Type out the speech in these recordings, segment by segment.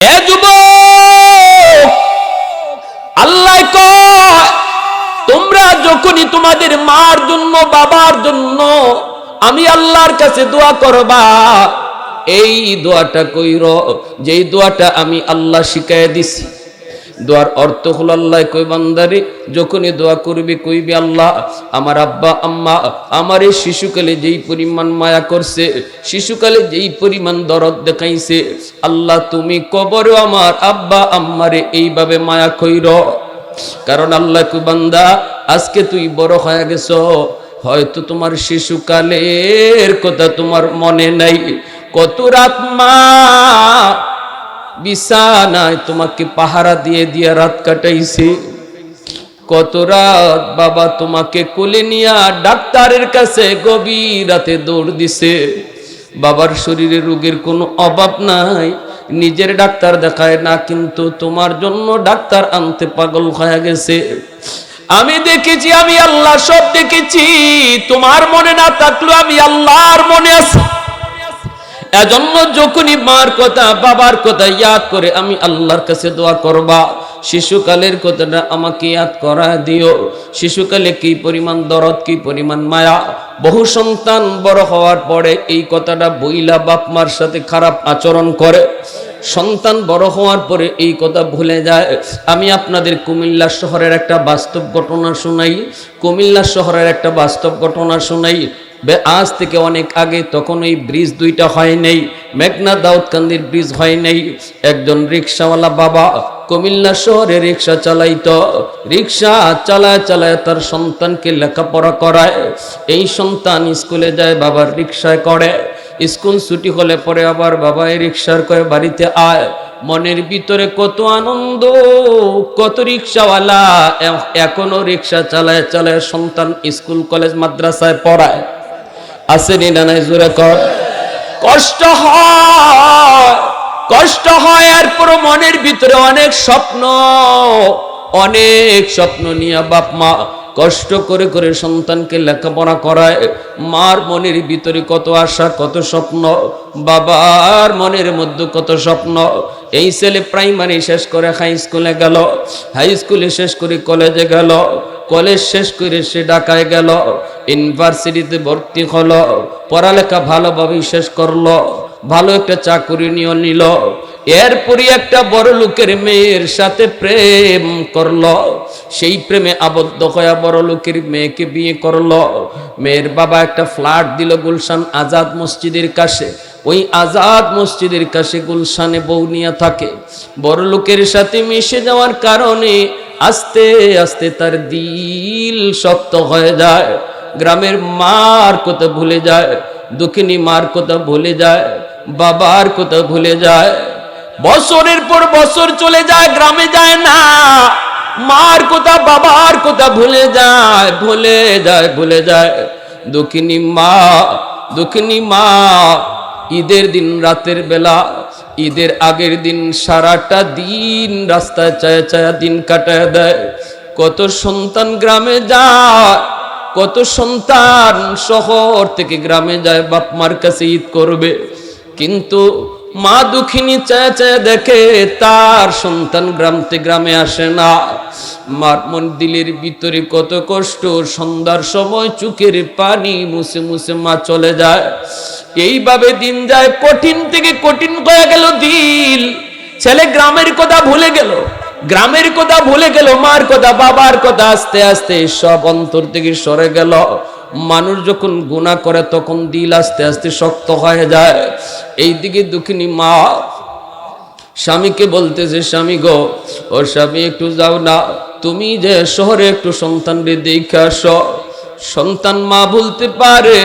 এ যুবক, আল্লাহ কয় তোমরা যখনই তোমাদের মার জন্য বাবার জন্য আমি আল্লাহর কাছে দোয়া করবা, এই দোয়াটা কইর যেই দোয়াটা আমি আল্লাহ শিখাইয়া দিছি। দোয়ার অর্থ হলো আল্লাহ কই বান্দারে যখনই দোয়া করবি কইবি আল্লাহ আমার আব্বা আম্মা আমার এই শিশুকালে যেই পরিমাণ মায়া করছে, শিশুকালে যেই পরিমাণ দরদ দেখাইছে, আল্লাহ তুমি কবরে আমার আব্বা আম্মারে এইভাবে মায়া কইর। কারণ আল্লাহ কই বান্দা আজকে তুই বড় হয়ে গেছ, হয়তো তোমার শিশুকালের কথা তোমার মনে নাই। কত রাত মা বিছানায় তোমাকে পাহারা দিয়ে দিয়ে রাত কাটাইছে, কত রাত বাবা তোমাকে কোলে নিয়া ডাক্তারের কাছে গভীর রাতে দৌড় দিছে। বাবার শরীরে রোগের কোনো অভাব নাই, নিজের ডাক্তার দেখায় না, কিন্তু তোমার জন্য ডাক্তার আনতে পাগল হয়ে গেছে। আমি দেখেছি, আমি আল্লাহ সব দেখেছি, তোমার মনে না থাকলেও আমি আল্লাহর মনে আছে। এজন্য যখনই মার কথা বাবার কথা ইয়াদ করে আমি আল্লাহর কাছে দোয়া করবা, শিশুকালের কথাটা আমাকে ইয়াদ করা দিও। শিশুকালে কি পরিমাণ দরদ, কি পরিমাণ মায়া। বহু সন্তান বড় হওয়ার পরে এই কথাটা বইলা বাপ মার সাথে খারাপ আচরণ করে, সন্তান বড় হওয়ার পরে এই কথা ভুলে যায়। আমি আপনাদের কুমিল্লা শহরের একটা বাস্তব ঘটনা শোনাই, কুমিল্লা শহরের একটা বাস্তব ঘটনা শোনাই। আজ থেকে অনেক আগে, তখন এই ব্রিজ দুইটা হয় নাই, মেঘনা দাউদকান্দির ব্রিজ হয় নাই। একজন রিক্সাওয়ালা বাবা কুমিল্লা শহরে রিক্সা চালাইতো, রিক্সা চালায় চালায় তার সন্তানকে লেখাপড়া করায়। এই সন্তান স্কুলে যায়, বাবার রিক্সায় করে, স্কুল ছুটি হলে পরে আবার বাবা এই রিক্সার করে বাড়িতে আয়। মনের ভিতরে কত আনন্দ, কত রিক্সাওয়ালা এখনো রিক্সা চালায় চালায় সন্তান স্কুল কলেজ মাদ্রাসায় পড়ায়। আসেনি না নাই জোরে কর। কষ্ট হয়, কষ্ট হয়, এরপর মনের ভিতরে অনেক স্বপ্ন, অনেক স্বপ্ন নিয়ে বাপ মা কষ্ট করে করে সন্তানকে লেখাপড়া করায়। মার মনের ভিতরে কত আশা, কত স্বপ্ন, বাবার মনের মধ্যে কত স্বপ্ন। এই ছেলে প্রাইমারি শেষ করে হাই স্কুলে গেল, হাই স্কুলে শেষ করে কলেজে গেল, কলেজ শেষ করে সে ঢাকায় গেল, ইউনিভার্সিটিতে ভর্তি হলো, পড়ালেখা ভালোভাবে শেষ করলো, ভালো একটা চাকরি নিল। এরপরই একটা বড় লোকের মেয়ের সাথে প্রেম করলো, সেই প্রেমে আবদ্ধ হয়ে বড় লোকের মেয়েকে বিয়ে করলো। মেয়ের বাবা একটা ফ্ল্যাট দিল গুলশান আজাদ মসজিদের কাছে। ওই আজাদ মসজিদের কাছে গুলশানে বউ নিয়ে থাকে। বড় লোকের সাথে মিশে যাওয়ার কারণে আস্তে আস্তে তার দিল শক্ত হয়ে যায়। গ্রামের মার কথা ভুলে যায়, দুঃখিনী মার কথা ভুলে যায়, বাবার কথা ভুলে যায়। বছরের পর বছর চলে যায়, গ্রামে যায় না, মার কথা বাবার কথা ভুলে যায়, ভুলে যায়, ভুলে যায়। দুঃখিনী মা ঈদের দিন রাতের বেলা, ঈদের আগের দিন সারাটা দিন রাস্তায় চায়া চায়া দিন কাটায় দেয়। কত সন্তান গ্রামে যায়, কত সন্তান শহর থেকে গ্রামে যায় বাপ মার কাছে ঈদ করবে, কিন্তু মা দুঃখিনী চায়া চায়া দেখে তার সন্তান গ্রামে আসে না। মার মন দিলের ভিতরে কত কষ্ট, সন্ধ্যার সময় চোখের পানি মুছে মুছে মা চলে যায়। এইভাবে দিন যায়, কঠিন থেকে কঠিন হয়ে গেল দিল। ছেলে গ্রামের কথা ভুলে গেল, গ্রামের কথা ভুলে গেল, মার কথা বাবার কথা আস্তে আস্তে সব অন্তর থেকে সরে গেল। মানুষ যখন গুনাহ করে তখন দিল আস্তে আস্তে শক্ত হয়ে যায়। এইদিকে দুঃখিনী মা স্বামীকে বলতেছে, স্বামী গো, ওর স্বামী একটু যাও না, তুমি যে শহরে একটু সন্তানরে দেখে আসো। সন্তান মা বলতে পারে,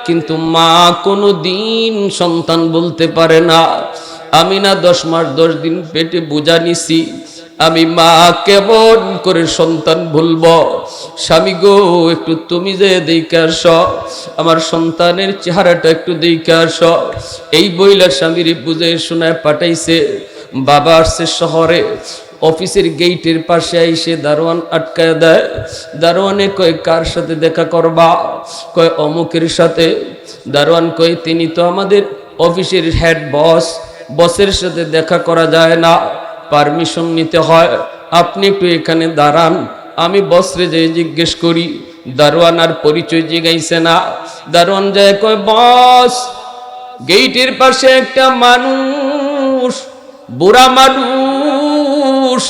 কিন্তু মা কোনো দিন সন্তান বলতে পারে না। আমি না 10 মাস 10 দিন পেটে বোঝা নিছি, আমি মা কেমন করে সন্তান ভুলবো। স্বামী গো, একটু তুমি যে দেখে আসো, আমার সন্তানের চেহারাটা একটু দেখে আসো। এই বইলা স্বামীর বুঝে শোনায় পাঠাইছে। বাবা আসছে শহরে, অফিসের গেটের পাশে এসে দারোয়ান আটকায় দেয়। দারোয়ানে কয় কার সাথে দেখা করবা? কয় অমুকের সাথে। দারোয়ান কয় তিনি তো আমাদের অফিসের হেড বস। বসের সাথে দেখা করা যায় না, পারমিশন নিতে হয়। আপনি একটু এখানে দাঁড়ান, আমি বসরে যে জিজ্ঞেস করি। দারোয়ান আর পরিচয় জিগাইছে না। দারোয়ান যায় কয়, বস গেইটের পাশে একটা মানুষ, বুড়া মানুষ,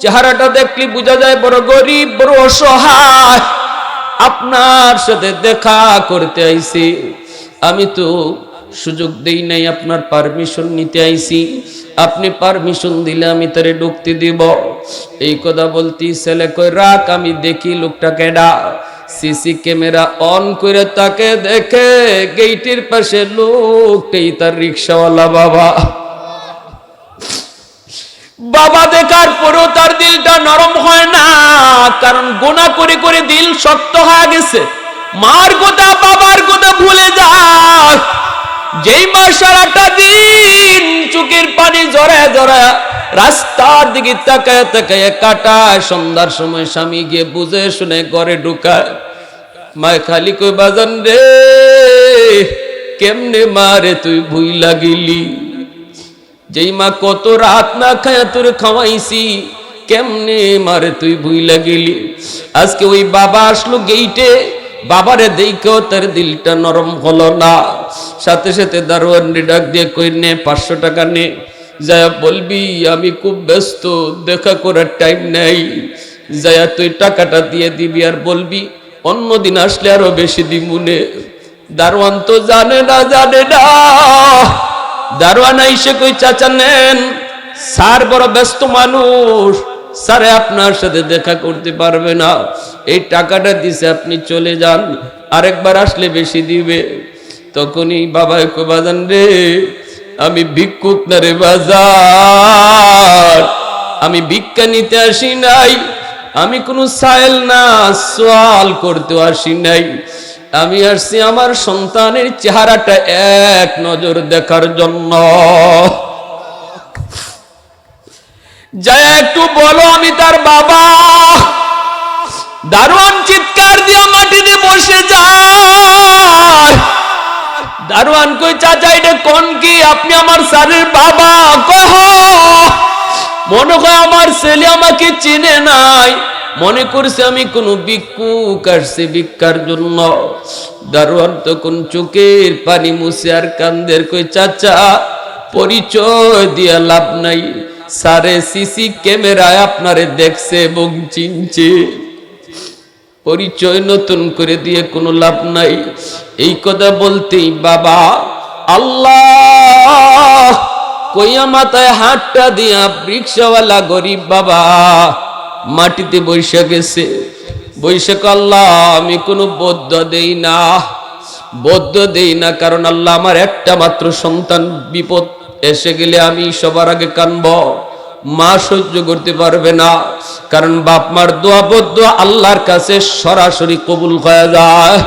চেহারাটা দেখলে বোঝা যায় বড় গরিব, বড় অসহায়, আপনার সাথে দেখা করতে আইছি। আমি তো সুযোগ দেই নাই, আপনার পারমিশন নিতে আইছি, আপনি পারমিশন দিলে আমি তারে ঢুকতে দিব। এই কথা বলতি ছেলে কই, রাখ আমি দেখি লোকটা কেডা। সিসি ক্যামেরা অন করে তাকে দেখে, গেইটের পাশে লোকটাই তার রিক্সাওয়ালা বাবা। বাবা দেখার পরেও তার দিলটা নরম হয় না, কারণ গুনাহ করে করে দিল শক্ত হয়ে গেছে। মার কথা বাবার কথা ভুলে যায়। যেই মা সারাটা দিন চোখের পানি জড়ায় জড়ায় রাস্তার দিকে তাকায় তাকায় কাটায়, সন্ধ্যার সময় স্বামী গিয়ে বুঝে শুনে ঘরে ঢুকায়। মায় খালি কই, বাজান রে কেমনে মারে তুই ভুইলা গেলি। যেই মা কত রাত না খায়া তোর খাওয়াইছি, কেমনে মারে তুই ভুইলা গেলি। আজকে ওই বাবা আসলো গেইটে, বাবারে দেখেও তার দিলটা নরম হলো না। সাথে সাথে দারোয়ান ডাক দিয়ে কই, নে 500 টাকা নে, যায়া বলবি আমি খুব ব্যস্ত, দেখা করার টাইম নেই। যায়া তুই টাকাটা দিয়ে দিবি আর বলবি অন্যদিন আসলে আরো বেশি দিমুনে। দারোয়ান তো জানে না। দারোয়ান আইসে কই, চাচা নেন, স্যার বড় ব্যস্ত মানুষ, স্যারে আপনার সাথে দেখা করতে পারবে না, এই টাকাটা দিছে আপনি চলে যান, আরেকবার আসলে বেশি দিবে। তখনই বাবাই কই, বাজান রে আমি ভিক্ষুক না রে বাজার, আমি ভিক্ষা নিতে আসি নাই, আমি কোনো সায়েল না, সওয়াল করতে আসি নাই, আমি আসছি আমার সন্তানের চেহারাটা এক নজর দেখার জন্য। যায় একটু বলো আমি তার বাবা। দারোয়ান চিৎকার দিয়ে মাটিতে বসে যায়। দারোয়ান কই, চাচা এটা কোন কি, আপনি আমার স্যারের বাবা? কহ মনে হয় আমার ছেলে আমাকে চিনে নাই, মনে করছে আমি কোন ভিক্ষুক আসছে ভিক্ষার জন্য। দারোয়ান তখন চোখের পানি মুছে আর কান্দের কই, চাচা পরিচয় দিয়া লাভ নাই, সারে সিসি ক্যামেরায় আপনারে দেখছে এবং চিনছে, পরিচয় নতুন করে দিয়ে কোনো লাভ নাই। এই কথা বলতেই বাবা আল্লাহ কইয়া মাথায় হাতটা দিয়া রিকশাওয়ালা গরিব বাবা মাটিতে বসে গেছে। বসে আল্লাহ আমি কোনো বদ্ধ দেই না, কারণ আল্লাহ আমার একটা মাত্র সন্তান বিপদ এসে গেলে আমি সবার আগে কানব, মা সহ্য করতে পারবে না, কারণ বাপ মার দোয়া বদ্ধ আল্লাহর কাছে সরাসরি কবুল হয়ে যায়।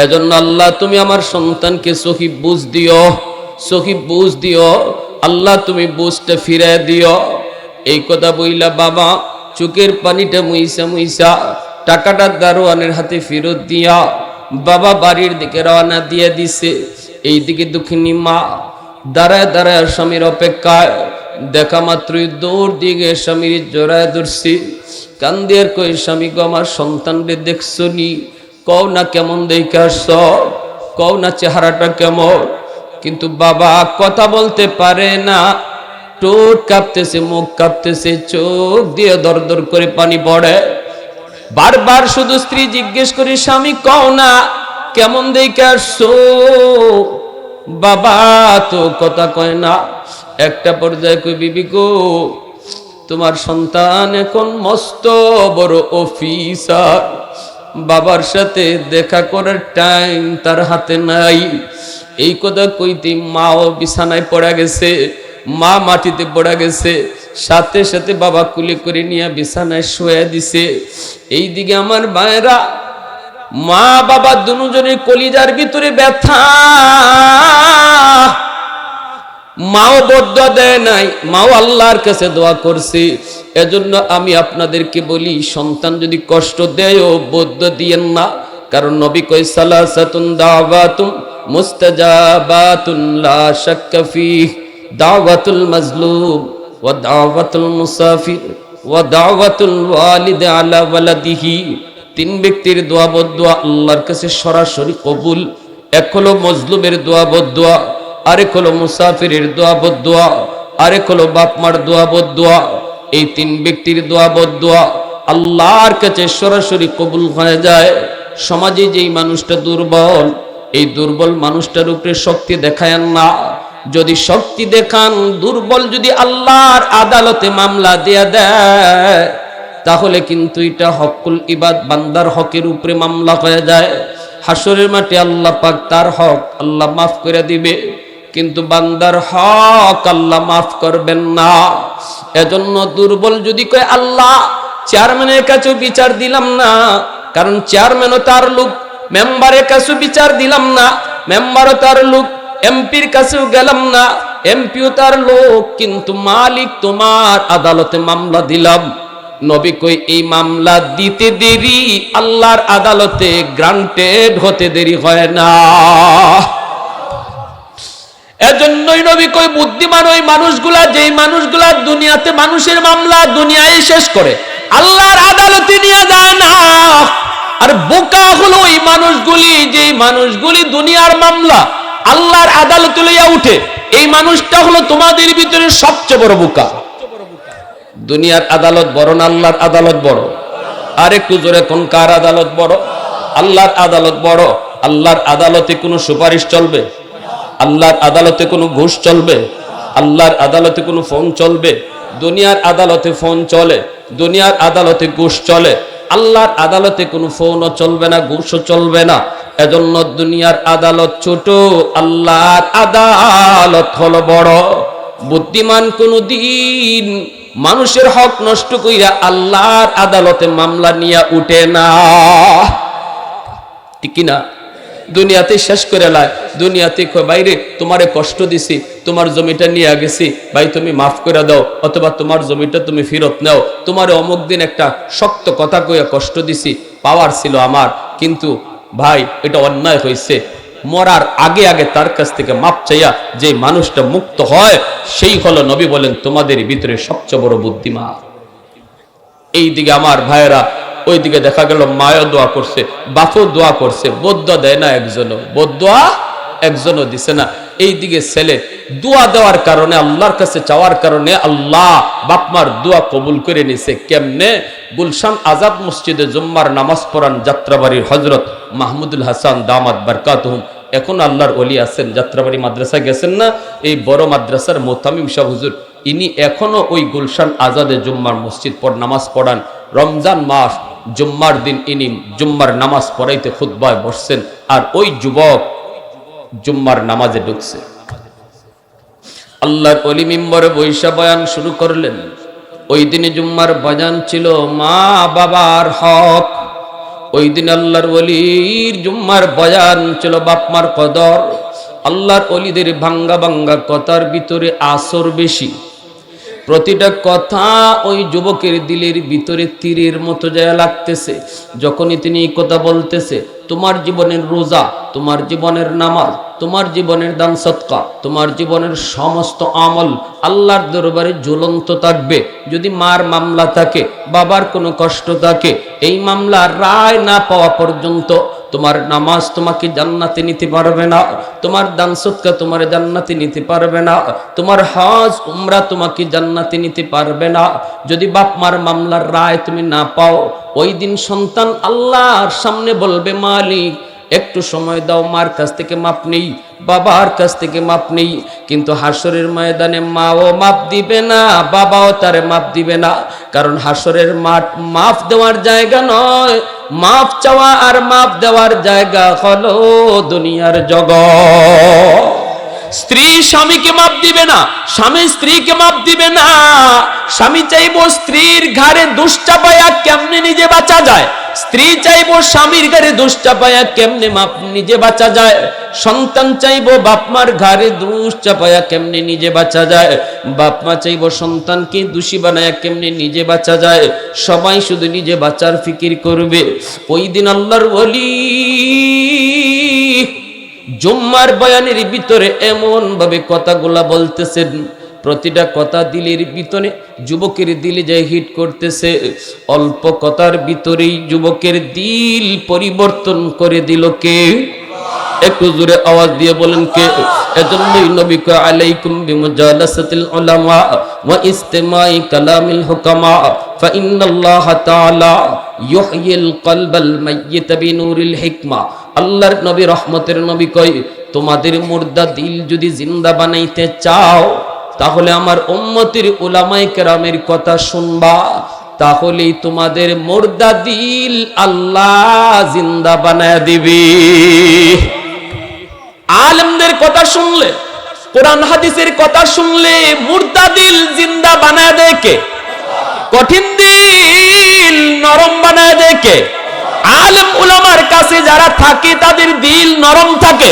এজন্য আল্লাহ তুমি আমার সন্তানকে সহি বুঝ দিও, আল্লাহ তুমি বুঝটা ফিরে দিও। এই কথা বইলা বাবা চোখের পানিটা মুইসা টাকাটা দারোয়ানের হাতে ফেরত দিয়া বাবা বাড়ির দিকে রওনা দিয়ে দিছে। এইদিকে দুঃখিনী মা দাঁড়ায় দাঁড়ায় স্বামীর অপেক্ষায়, দেখা মাত্রই দৌড় দিয়ে স্বামীর জড়ায় ধরছি, কান্দিয়ার কই, স্বামী গো আমার সন্তানরে দেখছো নি? কও না কেমন দেখে আসছ, কও না চেহারাটা কেমন। কিন্তু বাবা কথা বলতে পারে না, ঠোঁট কাঁপতেছে, মুখ কাঁপতেছে, চোখ দিয়ে দর দর করে পানি পড়ে। বারবার শুধু স্ত্রী জিজ্ঞেস করে, স্বামী কও না কেমন দেখে আসছো? বাবা তো কথা কয় না। একটা পর্যায়ে কই, বিবি গো তোমার সন্তান এখন মস্ত বড় অফিসার, বাবার সাথে দেখা করার টাইম তার হাতে নাই। এই কথা কইতে মাও বিছানায় পড়া গেছে, মা মাটিতে পড়া গেছে, সাথে সাথে বাবা কুলে করে নিয়ে বিছানায় শুয়ে দিছে। এইদিকে আমার মায়েরা, মা বাবা দুজনের কলিজার ভিতরে ব্যথা, মাও বদ্ধ দেয় নাই, মাও আল্লাহর কাছে দোয়া করছে। এজন্য আমি আপনাদেরকে বলি, সন্তান যদি কষ্ট দেয়ও বদ্ধ দিয়েন না, কারণ নবী কই সালাসাতুন দাওয়াতুন মুস্তাজাবাতুন লা শাক্কা ফিহ, দাওয়াতুল মাজলুম ওয়া দাওয়াতুল মুসাফির ওয়া দাওয়াতুল ওয়ালিদ আলা ওয়ালাদিহি। তিন ব্যক্তির দোয়া বদদোয়া আল্লাহর কাছে সরাসরি কবুল। এক হলো মজলুমের দোয়া বদদোয়া, আরেক হলো মুসাফিরের দোয়া বদদোয়া, আরেক হলো বাপ মার দোয়া বদদোয়া। এই তিন ব্যক্তির দোয়া বদদোয়া আল্লাহর কাছে সরাসরি কবুল হয়ে যায়। সমাজে যেই মানুষটা দুর্বল, এই দুর্বল মানুষটার উপরে শক্তি দেখায়েন না। যদি শক্তি দেখান, দুর্বল যদি আল্লাহর আদালতে মামলা দেয়া দেয়, তাহলে কিন্তু এটা হকুল ইবাদ, বান্দার হকের উপরে মামলা হয়ে যায়। হাসরের মাঠে আল্লাহ পাক তার হক আল্লাহ মাফ করে দিবে, কিন্তু বান্দার হক আল্লাহ মাফ করবেন না। এজন্য দুর্বল যদি কয় আল্লাহ চেয়ারম্যানের কাছেও বিচার দিলাম না, কারণ চেয়ারম্যানও তার লোক, মেম্বারের কাছেও বিচার দিলাম না, মেম্বারও তার লোক, এমপির কাছেও গেলাম না, এমপিও তার লোক, কিন্তু মালিক তোমার আদালতে মামলা দিলাম। নবী কই এই মামলা দিতে দেরি আল্লাহর আদালতে গ্রান্টেড হতে দেরি হয় না। এজন্যই নবী কই বুদ্ধিমান ওই মানুষগুলা, যেই মানুষগুলা দুনিয়াতে মানুষের মামলা দুনিয়ায় শেষ করে, আল্লাহর আদালতে নিয়ে যায় না। আর বোকা হলো ওই মানুষগুলি, যেই মানুষগুলি দুনিয়ার মামলা আল্লাহর আদালতে লইয়া উঠে। এই মানুষটা হলো তোমাদের ভিতরে সবচেয়ে বড় বোকা। দুনিয়ার আদালত বড় না আল্লাহর আদালত বড়? আর একটু জোরে কোন, কার আদালত বড়? আল্লাহর আদালত বড়। আল্লাহর আদালতে কোনো সুপারিশ চলবে? আল্লাহর আদালতে কোনো ঘুষ চলবে? আল্লাহর আদালতে কোনো ফোন চলবে? দুনিয়ার আদালতে ফোন চলে, দুনিয়ার আদালতে ঘুষ চলে। আল্লাহর আদালতে কোনো ফোনও চলবে না, ঘুষও চলবে না। এজন্য দুনিয়ার আদালত ছোট, আল্লাহর আদালত হলো বড়। বুদ্ধিমান কোনদিন মানুষের হক নষ্ট কইরা আল্লাহর আদালতে মামলা নিয়ে উঠে না, ঠিক না? দুনিয়াতে শেষ করে লাই, দুনিয়াতে বাইরে তোমারে কষ্ট দিছি, তোমার জমিটা নিয়ে গেছি, ভাই তুমি মাফ করে দাও, অথবা তোমার জমিটা তুমি ফেরত নাও। তোমারে অমুক দিন একটা শক্ত কথা কইয়া কষ্ট দিছি, পাওয়ার ছিল আমার, কিন্তু ভাই এটা অন্যায় হয়েছে। মরার আগে আগে তার কাছ থেকে মাপ চাইয়া যে মানুষটা মুক্ত হয়, সেই হলো নবী বলেন তোমাদের ভিতরে সবচেয়ে বড় বুদ্ধিমান। এই দিকে আমার ভাইয়েরা, ওই দিকে দেখা গেল মায়ও দোয়া করছে, বাপও দোয়া করছে, বদুয়া দেয় না একজনও, বদুয়া একজনও দিছে না। এই দিকে ছেলে দোয়া দেওয়ার কারণে, আল্লাহর কাছে চাওয়ার কারণে আল্লাহ বাপমার দোয়া কবুল করে নিছে। কেমনে? গুলশান আজাদ মসজিদে জুম্মার নামাজ পড়ান যাত্রাবাড়ির হযরত মাহমুদুল হাসান দামাত বারকাতুহুম, এখন আল্লাহর ওলি আছেন, যাত্রাবাড়ি মাদ্রাসা গেছেন না, এই বড় মাদ্রাসার মোতামিম সাহেব হুজুর, ইনি এখনো ওই গুলশান আজাদে জুম্মার মসজিদ নামাজ পড়ান। রমজান মাস জুম্মার দিন ইনি জুম্মার নামাজ পড়াইতে খুতবায় বসছেন, আর ওই যুবক জুম্মার নামাজে ঢুকছে। আল্লাহর ওলি মিম্বরে বৈশা বয়ান শুরু করলেন। ওই দিনে জুম্মার বয়ান ছিল মা বাবার হক। ওই দিন আল্লাহর ওলির জুম্মার বয়ান ছিল বাপ মার কদর। আল্লাহর ওলিদের ভাঙ্গা ভাঙ্গা কথার ভিতরে আসর বেশি। প্রতিটা কথা ওই যুবকের দিলের ভিতরে তীরের মতো যায় লাগতেছে। যখনই তিনি এই কথা বলতেছে, তোমার জীবনের রোজা, তোমার জীবনের নামাজ, তোমার জীবনের দান সদকা, তোমার জীবনের সমস্ত আমল আল্লাহর দরবারে জ্বলন্ত থাকবে। যদি মার মামলা থাকে, বাবার কোনো কষ্ট থাকে, এই মামলা রায় না পাওয়া পর্যন্ত তোমার নামাজ তোমাকে জান্নাতে নিতে পারবে না, তোমার দান সদকা তোমার জান্নাতে নিতে পারবে না, তোমার হজ উমরা তোমাকে জান্নাতে নিতে পারবে না। যদি বাপ মার মামলার রায় তুমি না পাও, ওই দিন সন্তান আল্লাহর সামনে বলবে, মালিক একটু সময় দাও, মার কাছ থেকে মাপ নেই, বাবার কাছ থেকে মাপ নেই। কিন্তু হাসরের ময়দানে মাও মাপ দিবে না, বাবাও তারে মাপ দিবে না। কারণ হাসরের মাঠ মাপ দেওয়ার জায়গা নয়, মাপ চাওয়া আর মাপ দেওয়ার জায়গা হলো দুনিয়ার জগৎ। স্ত্রী স্বামীকে মাপ দিবে না, স্বামী স্ত্রীকে মাপ দিবে না। স্বামী চাইবো স্ত্রীর ঘাড়ে দোষ চাপায়া কেমনে নিজে বাঁচা যায়, স্ত্রী চাইবো স্বামীর ঘাড়ে দোষ চাপায়া কেমনে নিজে বাঁচা যায়। সন্তান চাইবো বাপমার ঘাড়ে দোষ চাপায়া কেমনে নিজে বাঁচা যায়। বাপমা চাইবো সন্তানকে দোষী বানায়া কেমনে নিজে বাঁচা যায়। সবাই শুধু নিজে বাঁচার ফিকির করবে। ওই দিন আল্লাহর ওলি জুম্মার বয়ানের ভিতরে এমন ভাবে কথাগুলা বলতেছেন, প্রতিটা কথা দিলের ভিতরে যুবকের দিলে যায় হিট করতেছে। অল্প কথার ভিতরেই যুবকের দিল পরিবর্তন করে দিল কে? একটু জোরে আওয়াজ দিয়ে বলেন কে? এজন্যই নবী কয় আলাইকুম বিমুজালাসাতিল উলামা ওয়া ইস্তিমাই কালামিল হুকামা ফা ইন্নাল্লাহা তাআলা ইউহয়িল কলবাল মাইয়িত বিনুরিল হিকমা। আল্লাহর নবী রহমতের নবী কয় তোমাদের মুর্দা দিল যদি জিন্দা বানাইতে চাও তাহলে আমার উম্মতের উলামায়ে কেরামের কথা শুনবা, তাহলেই তোমাদের মুর্দা দিল আল্লাহ জিন্দা বানায় দিবে। আলেমদের কথা শুনলে, কোরআন হাদিসের কথা শুনলে মুর্দা দিল জিন্দা বানায় দেয় কে? কঠিন দিল নরম বানায় দেয় কে? আলেম উলামার কাছে যারা থাকে তাদের দিল নরম থাকে,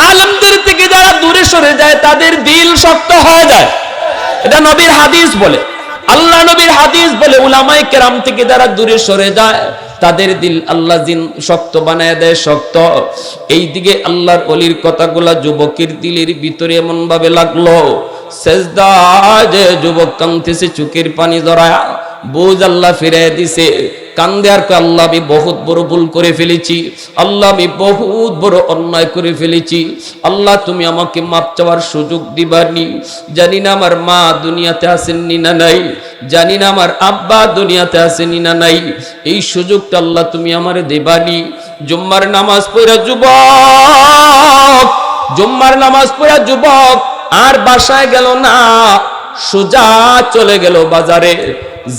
আলেমদের থেকে যারা দূরে সরে যায় তাদের দিল শক্ত হয়ে যায়। এটা নবীর হাদিস বলে, আল্লাহ নবীর হাদিস বলে উলামায়ে কেরাম থেকে যারা দূরে সরে যায় তাদের দিল আল্লাহ শক্ত বানায় দেয়, শক্ত। এইদিকে আল্লাহর ওলির কথাগুলা যুবকের দিলের ভিতরে এমন ভাবে লাগলো, সেজদায় যে যুবক কাঁদতেছে চোখের পানি জড়ায়া, বুঝ আল্লাহ ফিরাই দিছে। কান্দে আর আল্লাহ আমি বহুত বড় ভুল করে ফেলেছি, আল্লাহ আমি বহুত বড় অন্যায় করে ফেলেছি, আল্লাহ তুমি আমাকে মাপ চাওয়ার সুযোগ দিবানি। জানি না আমার মা দুনিয়াতে আসেননি না নাই, জানি না আমার আব্বা দুনিয়াতে আসেনি না নাই, এই সুযোগটা আল্লাহ তুমি আমারে দেবানি। জুম্মার নামাজ পড়া যুবক, জুম্মার নামাজ পড়া যুবক আর বাসায় গেল না, সোজা চলে গেল বাজারে,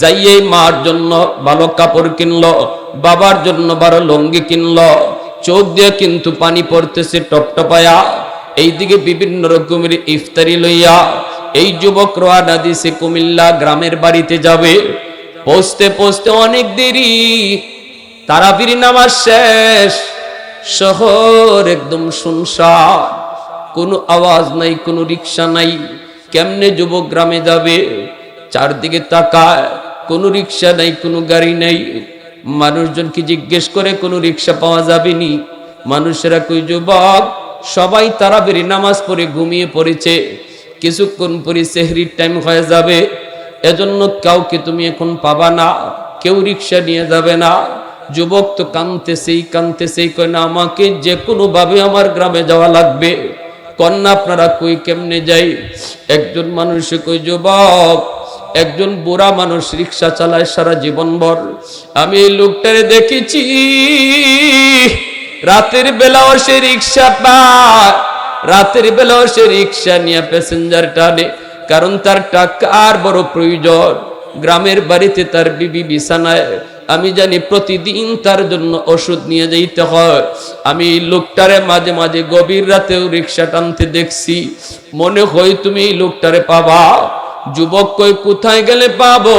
যাইয়ে মার জন্য ভালো কাপড় কিনলো, বাবার জন্য ভালো লঙ্গি কিনলো, চোখ দিয়ে কিন্তু পানি পড়তেছে টপটপায়া। এইদিকে বিভিন্ন রকমের ইফতারি লইয়া এই যুবক রওনা দিছে কুমিল্লা গ্রামের বাড়িতে যাবে। পৌঁছতে পৌঁছতে অনেক দেরি, তারাবির নামাজ শেষ, শহর একদম শুনশান, কোনো আওয়াজ নাই, কোনো রিক্সা নাই। কেমনে যুবক গ্রামে যাবে? চারদিকে তাকায়, কোনো রিক্সা নাই, কোনো গাড়ি নাই। মানুষজনকে জিজ্ঞেস করে কোনো রিক্সা পাওয়া যাবে নি? মানুষেরা কই যুবক সবাই তারাবির নামাজ পড়ে ঘুমিয়ে পড়েছে, কিছুক্ষণ পরে সেহরির টাইম হয়ে যাবে, এজন্য কাউকে তুমি এখন পাবা না, কেউ রিক্সা নিয়ে যাবে না। যুবক তো কাঁদতেছেই, কয় না আমাকে যে কোনো ভাবে আমার গ্রামে যাওয়া লাগবে। কন্যা আপনারা কই কেমনে যাই? একজন মানুষে কই যুবক একজন বুড়া মানুষ রিক্সা চালায় সারা জীবন ভর, আমি এই লোকটারে দেখেছি রাতের বেলাও সে রিক্সা পায়, রাতের বেলাও সে রিক্সা নিয়ে প্যাসেঞ্জার টানে, কারণ তার টাকার বড় প্রয়োজন। গ্রামের বাড়িতে তার বিবি বিছানায়, আমি জানি প্রতিদিন তার জন্য ওষুধ নিয়ে যাইতে হয়। আমি এই লোকটারে মাঝে মাঝে গভীর রাতেও রিক্সা টানতে দেখছি, মনে হয় তুমি এই লোকটারে পাবা। যুবক কই কোথায় গেলে পাবো?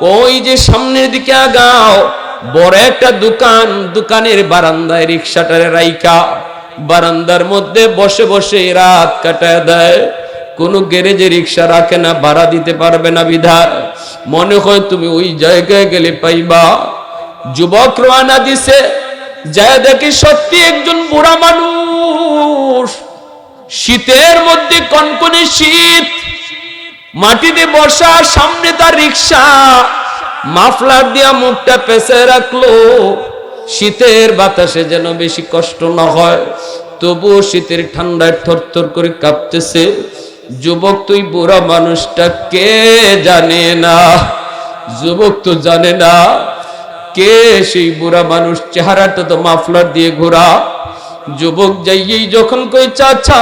কই যে সামনের দিকে আগাও, বড় একটা দোকান, দোকানের বারান্দায় রিক্সাটারে রাইকা বারান্দার মধ্যে বসে বসে রাত কাটায় দেয়। কোনো গ্যারেজে রিক্সা রাখে না, ভাড়া দিতে পারবে না বিধায় মনে হয় তুমি ওই জায়গায় গেলে পাইবা। যুবক রওনা দিছে, যায় দেখি সত্যি একজন বুড়া মানুষ, শীতের মধ্যে কনকনে শীত, মাটিতে বসা, সামনে তার রিক্সা, মাফলার দিয়া মুখটা পেঁচে রাখলো, শীতের বাতাসে যেন বেশি কষ্ট না হয়, তবু শীতের ঠান্ডায় থরথর করে কাঁপতেছে। যুবক তুই বুড়া মানুষটা কে জানে না, যুবক তো জানে না কে সেই বুড়া মানুষ, চেহারাটা তো মাফলার দিয়ে ঘোরা। যুবক যাইয়েই যখন কই চাচা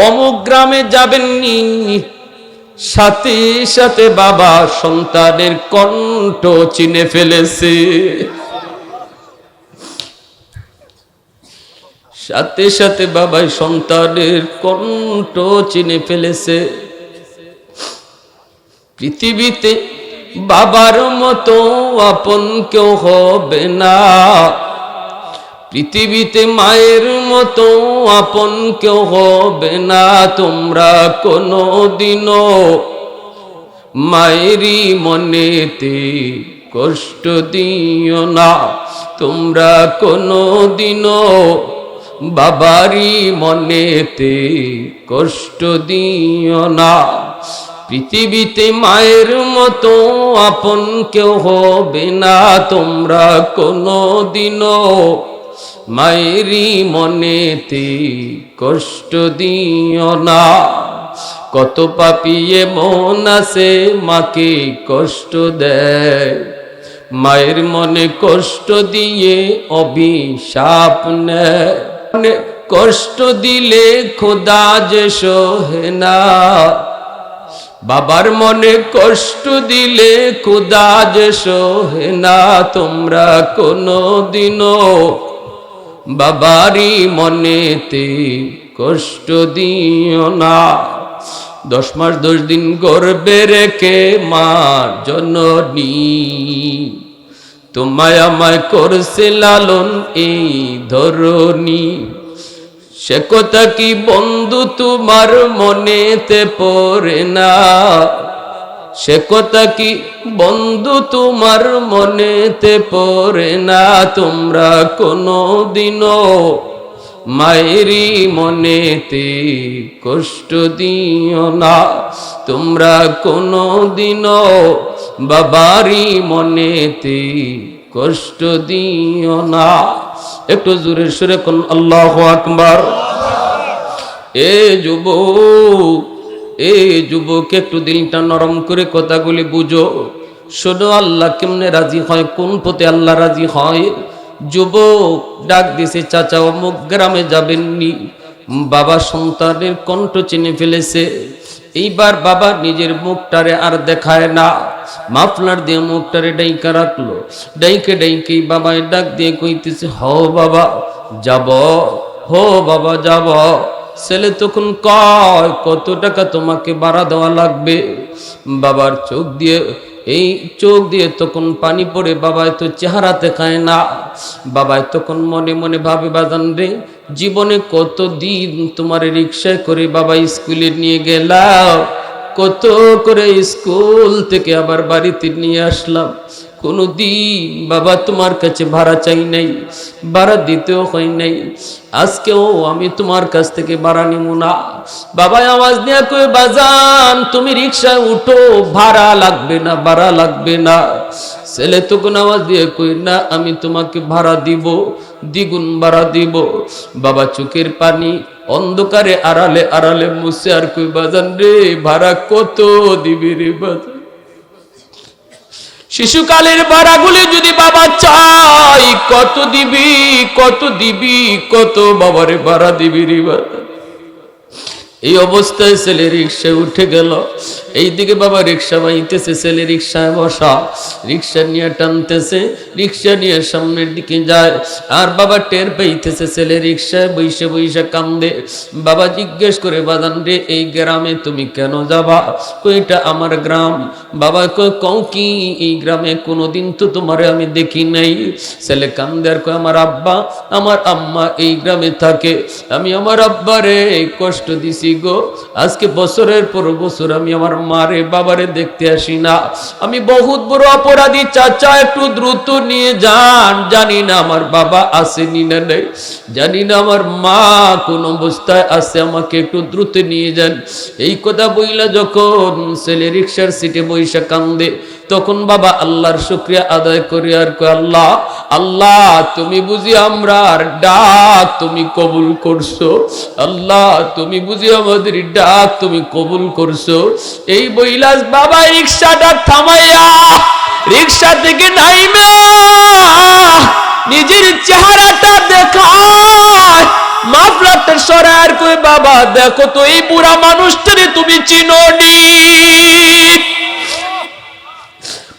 অমুক গ্রামে যাবেননি, সাথে সাথে বাবা সন্তানের কণ্ঠ চিনে ফেলেছে, সাথে সাথে বাবা সন্তানের কণ্ঠ চিনে ফেলেছে। পৃথিবীতে বাবার মতো আপন কেউ হবে না, পৃথিবীতে মায়ের মতো আপন কেউ হবে না। তোমরা কোনোদিনও মায়েরই মনেতে কষ্ট দিও না, তোমরা কোনোদিনও বাবারি মনেতে কষ্ট দিও না। পৃথিবীতে মায়ের মতো আপন কেউ হবে না, তোমরা কোনো দিনও মায়েরই মনেতে কষ্ট দিও না। কত পাপিয়ে মন আছে মাকে কষ্ট দেয়, মায়ের মনে কষ্ট দিয়ে অভিশাপ নেয়। কষ্ট দিলে খোদা যে সহে না, বাবার মনে কষ্ট দিলে খোদা যে সহে না। তোমরা কোনো দিনও বাবারই মনেতে কষ্ট দিও না। 10 মাস 10 দিন গর্ভে রেখে মা জননী তোমায় আমায় করছে লালন এই ধরনী। সে কথা কি বন্ধু তোমার মনেতে পড়ে না, সে কথা কি বন্ধু তোমার মনেতে পড়ে না। তোমরা কোনো দিনও মায়েরই মনেতে কষ্ট দিও না, তোমরা কোনো দিনও বাবারই মনেতে কষ্ট দিও না। একটু জোরে সুরে কোন আল্লাহু আকবার। এ যুবক একটু দিলটা নরম করে কথাগুলি বুঝো, শোনো আল্লাহ কেমনে রাজি হয়, কোন পথে আল্লাহ রাজি হয়। যুবক ডাক দিছে, চাচা অমুক গ্রামে যাবেননি। বাবা সন্তানের কণ্ঠ চিনে ফেলেছে। এইবার বাবা নিজের মুখটারে আর দেখায় না, মাফলার দিয়ে মুখটারে ডাইকা রাখলো। ডাইকে বাবায় ডাক দিয়ে কইতেছে, হ বাবা যাব, হো বাবা যাব। ছেলে তখন কয়, কত টাকা তোমাকে ভাড়া দেওয়া লাগবে? বাবার চোখ দিয়ে তখন পানি পড়ে। বাবায় তো চেহারা দেখায় না। বাবায় তখন মনে মনে ভাবে, বাজান রে, জীবনে কত দিন তোমার রিক্সায় করে বাবা স্কুলে নিয়ে গেলাম, কত করে স্কুল থেকে আবার বাড়িতে নিয়ে আসলাম, কোনো দিন বাবা তোমার কাছে ভাড়া চাই নাই, ভাড়া দিতেও হয় নাই। আজকেও আমি তোমার কাছ থেকে ভাড়া নিব না। বাবা আওয়াজ দিয়ে কই, বাজান তুমি রিক্সায় উঠো, ভাড়া লাগবে না, ভাড়া লাগবে না। ছেলে তখন আওয়াজ দিয়ে কই, না আমি তোমাকে ভাড়া দিব, দ্বিগুণ ভাড়া দিব। বাবা চোখের পানি অন্ধকারে আড়ালে আড়ালে মুছে আর কই, বাজান রে, ভাড়া কত দিবি রে বাজান? শিশুকালের ভাড়াগুলি যদি বাবা চাই, কত দিবি, কত দিবি, কত বাবারে ভাড়া দিবি রে বাবা? এই অবস্থায় ছেলে রিক্সায় উঠে গেল। এইদিকে বাবা রিক্সা বাইতেছে, ছেলে রিক্সায় বসা, রিক্সা নিয়ে টানতেছে, রিক্সা নিয়ে সামনের দিকে যায়। আর বাবা টের পাইতেছে ছেলে রিক্সায় বইসে বইসে কান্দে। বাবা জিজ্ঞেস করে, বাজান রে, এই গ্রামে তুমি কেন যাবা? কইটা আমার গ্রাম। বাবা কও কি, এই গ্রামে কোনোদিন তো তোমারে আমি দেখি নাই। ছেলে কান্দে আর কয়, আমার আব্বা আমার আম্মা এই গ্রামে থাকে, আমি আমার আব্বারে কষ্ট দিছি গো। আজকে বছরের পর বছর আমি আমার মারে বাবারে দেখতে আসি না। আমি বহুত বড় অপরাধী চাচা, একটু দ্রুত নিয়ে যান। জানি না আমার বাবা আসেনি না নেই, জানি না আমার মা কোন অবস্থায় আছে, আমাকে একটু দ্রুত নিয়ে যান। এই কথা বইলা যখন ছেলে রিক্সার সিটে বইসা কান্দে, তখন বাবা আল্লাহর শুকরিয়া আদায় করি আর কয়, আল্লাহ আল্লাহ, তুমি বুঝি আমরার ডাক তুমি কবুল করছো। আল্লাহ তুমি বুঝি আমাদের ডাক তুমি কবুল করছো। এই বইলাস বাবা রিক্সাটা থামাইয়া রিক্সা থেকে নাইমে নিজের চেহারাটা দেখায়, মাফলারটা সরার কই, বাবা দেখো তো এই বুড়া মানুষটারে তুমি চিনোনি।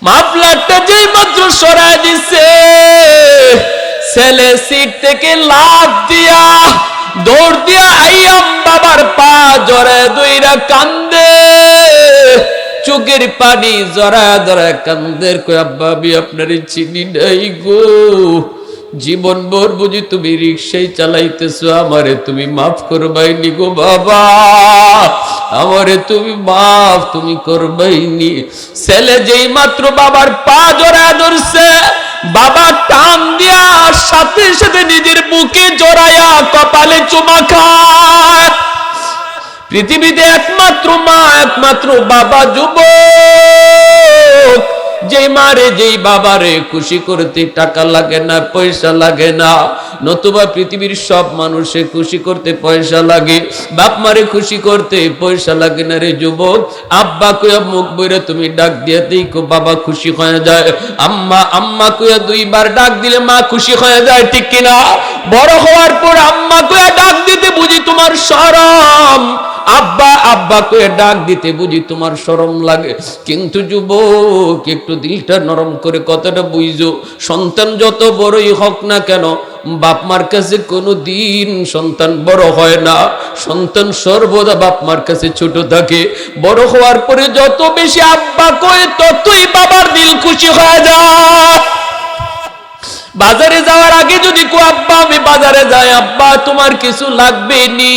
মাফলারটা যেই মাত্র সরায় দিছে, ছেলে সিট থেকে লাফ দিয়া দৌড় দিয়া আইয়াম বাবার পা জড়ায় দইরা কান্দে, চোখের পানি জড়ায় জড়ায় কান্দের কই, আব্বা আমি আপনারে চিনি নাই গো, জীবন ভর বুঝি তুমি রিক্সায় চালাইতেছো, আমারে তুমি মাফ করবাইনি গো বাবা, আমারে তুমি মাফ তুমি করবাইনি। ছেলে যেই মাত্র বাবার পা জড়ায় ধরছে, বাবা টান দিয়া সাথে সাথে নিজের বুকে জড়ায়া কপালে চুমা খায়। পৃথিবীতে একমাত্র মা, একমাত্র বাবা যুবক, যেই মারে যেই বাবারে খুশি করতে টাকা লাগে না, পয়সা লাগে না। নতুবা পৃথিবীর সব মানুষে খুশি করতে পয়সা লাগে, বাপ মারে খুশি করতে পয়সা লাগে না রে যুবক। আব্বা কইয়া মুখ বইরে তুমি ডাক দিয়ে দেখো বাবা খুশি হয়ে যায়। আম্মা আম্মা কইয়া দুইবার ডাক দিলে মা খুশি হয়ে যায়, ঠিক কিনা? বড় হওয়ার পর আম্মা কইয়া ডাক দিতে বুঝি তোমার শরম, আব্বা আব্বা কইয়া ডাক দিতে বুঝি তোমার শরম লাগে। কিন্তু যুবক একটু দিলটা নরম করে কথাটা বুঝো, সন্তান যত বড়ই হোক না কেন বাপ মার কাছে কোনো দিন সন্তান বড় হয় না। সন্তান সর্বদা বাপ মার কাছে ছোট থাকে। বড় হওয়ার পরে যত বেশি আব্বা কয় ততই বাবার দিল খুশি হয়ে যায়। বাজারে যাওয়ার আগে যদি কো আব্বা আমি বাজারে যাই, আব্বা তোমার কিছু লাগবে নি,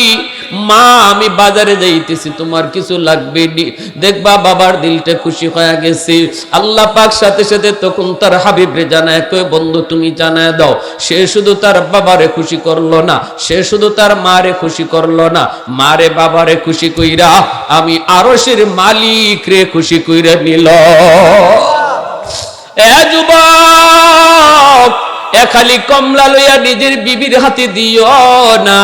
মা আমি বাজারে যাইতেছি তোমার কিছু লাগবে নি, দেখবা বাবার দিলটা খুশি হয়ে গেছে। আল্লাহ পাক সাথে সাথে তখন তার হাবিবরে জানায় কই বন্ধু তুমি জানায় দাও। সে শুধু তার বাবারে খুশি করলো না, সে শুধু তার মারে খুশি করলো না, মারে বাবারে খুশি কইরা আমি আরশের মালিক রে খুশি কইরা নিল। এ যুবক, এ খালি কমলা লইয়া নিজের বিবির হাতে দিও না,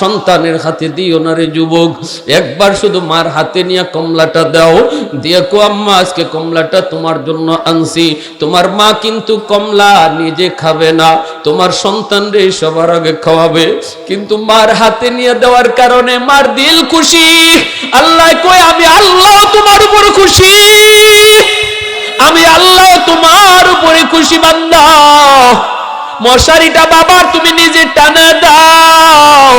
সন্তানের হাতে দিও না রে যুবক। একবার শুধু মার হাতে নিয়ে কমলাটা দাও, দিয়ে কো আম্মা আজকে কমলাটা তোমার জন্য আনছি। তোমার মা কিন্তু কমলা নিজে খাবে না, তোমার সন্তান রে সবার আগে খাওয়াবে। কিন্তু মার হাতে নিয়ে দেওয়ার কারণে মার দিল খুশি। আল্লাহ কয় আমি আল্লাহ তোমার উপর খুশি, আমি আল্লাহ তোমার উপরে খুশি বান্দা। মশারিটা বাবার তুমি নিজে টানা দাও,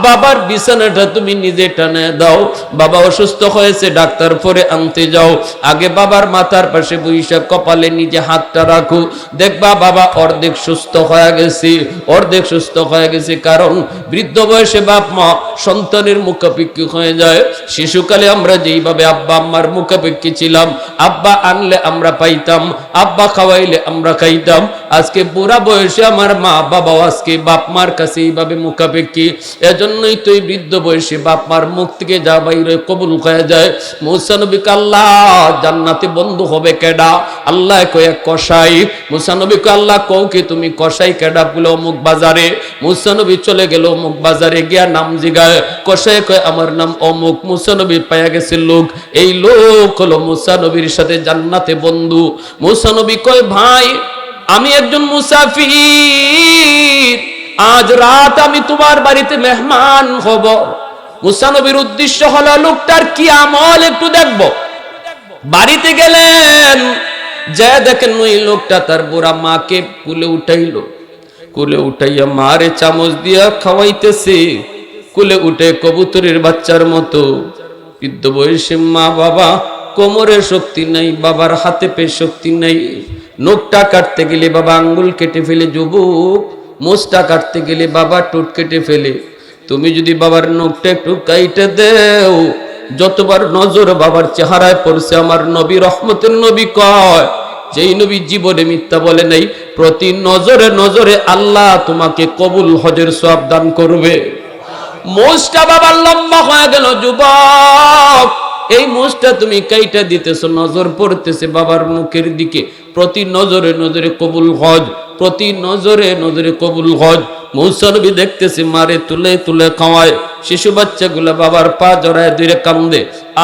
বাবার বিছানাটা তুমি নিজে টানা দাও। বাবা অসুস্থ হয়েছে ডাক্তার পরে আনতে যাও, আগে বাবার মাথার পাশে বৈশা কপালে নিজে হাতটা রাখো, দেখবা বাবা অর্ধেক সুস্থ হয়ে গেছে, অর্ধেক সুস্থ হয়ে গেছে। কারণ বৃদ্ধ বয়সে বাপ মা সন্তানের মুখাপেক্ষী হয়ে যায়। শিশুকালে আমরা যেইভাবে আব্বা আম্মার মুখাপেক্ষী ছিলাম, আব্বা আনলে আমরা পাইতাম, আব্বা খাওয়াইলে আমরা খাইতাম। আজকে বুড়া বয়সে আমার মা বাবাও আজকে বাপ মার কাছে এইভাবে মুখাপেক্ষী। এজন্যই তো এই বৃদ্ধ বয়সে বাপ মার মুখ থেকে যা বাইরে কবুল হয়ে যায়। মুসা নবীকে আল্লাহ জান্নাতে বন্ধু হবে কেডা? আল্লাহ কয় কসাই। মুসা নবীকে আল্লাহ কওকে তুমি কসাই কেডা? বলে অমুক বাজারে। মুসা নবী চলে গেল অমুক বাজারে, গিয়া নাম জিগায়, কসাই কয় আমার নাম অমুক। মুসা নবী পাইয়া গেছে লোক, এই লোক হলো মুসা নবীর সাথে জান্নাতে বন্ধু। মুসা নবী কয় ভাই আমি একজন মুসাফির, আজ রাত আমি তোমার বাড়িতে মেহমান হব। মুসা নবীর উদ্দেশ্য হলো লোকটার কি আমল একটু দেখব। বাড়িতে গেলেন, যা দেখেন ওই লোকটা তার বুড়া মাকে কুলে উঠাইলো, কুলে উঠাইয়া মারে চামচ দিয়া খাওয়াইতেছে, কুলে উঠে কবুতরের বাচ্চার মতো। বৃদ্ধ বয়সে মা বাবা কোমরে শক্তি নাই, বাবার হাতে পে শক্তি নাই। নখটা কাটতে গেলে বাবা আঙ্গুল কেটে ফেলে, যুবক মোষটা কাটতে গেলে বাবা ঠোঁট কেটে ফেলে। তুমি যদি বাবার নখটা একটু কাইটে দেও, যতবার নজর বাবার চেহারায় পড়ছে, আমার নবী রহমতের নবী কয়, যেই নবী জীবনে মিথ্যা বলে নাই, প্রতি নজরে নজরে আল্লাহ তোমাকে কবুল হজের সওয়াব দান করবে। মোষটা বাবার লম্বা হয়ে গেল, যুবক এই মোষটা তুমি কাইটা দিতেছো, নজর পড়তেছে বাবার মুখের দিকে, প্রতি নজরে নজরে কবুল হজ, প্রতি নজরে নজরে কবুল হজ। মুসা নবী দেখতেছে মারে তুলে তুলে খাওয়ায়, শিশু বাচ্চাগুলা বাবার পা জড়ায় ধরে কান্দে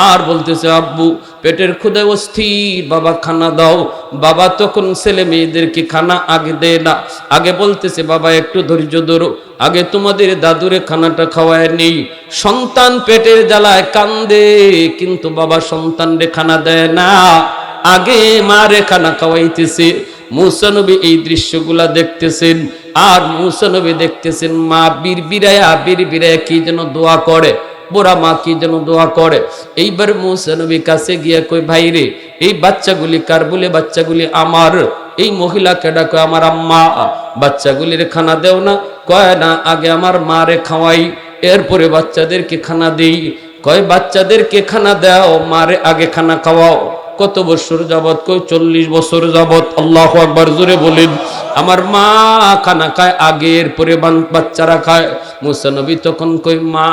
আর বলতেছে আব্বু পেটের ক্ষুধা অস্থির, বাবা খানা দাও। বাবা তখন ছেলে মেয়েদেরকে খানা আগে দেয় না, আগে বলতেছে বাবা একটু ধৈর্য ধরো, আগে তোমাদের দাদুরে খানাটা খাওয়ায় নেই। সন্তান পেটের জ্বালায় কান্দে, কিন্তু বাবা সন্তানরে খানা দেয় না, আগে মারে খানা খাওয়াইতেছে। মুসা নবী এই দৃশ্যগুলা দেখতেছেন, আর মুসা নবী দেখতেছেন মা বীর কি যেন দোয়া করে, বুড়া মা কি যেন দোয়া করে। এইবার মুসা নবী কাছে গিয়া কই ভাই রে এই বাচ্চাগুলি কার? বলে বাচ্চাগুলি আমার। এই মহিলা কেডা? কয় আমার আম্মা। বাচ্চাগুলির খানা দেও না? কয় না, আগে আমার মারে খাওয়াই, এরপরে বাচ্চাদেরকে খানা দেই। কয় বাচ্চাদেরকে খানা দাও, মারে আগে খানা খাওয়াও। কত বছর যাবত? কই 40 বছর যাবত। আল্লাহু আকবার, জোরে বলেন। আমার মা খানা খায় আগের পরে বাচ্চারা খায়। মুসা নবী তখন কই মা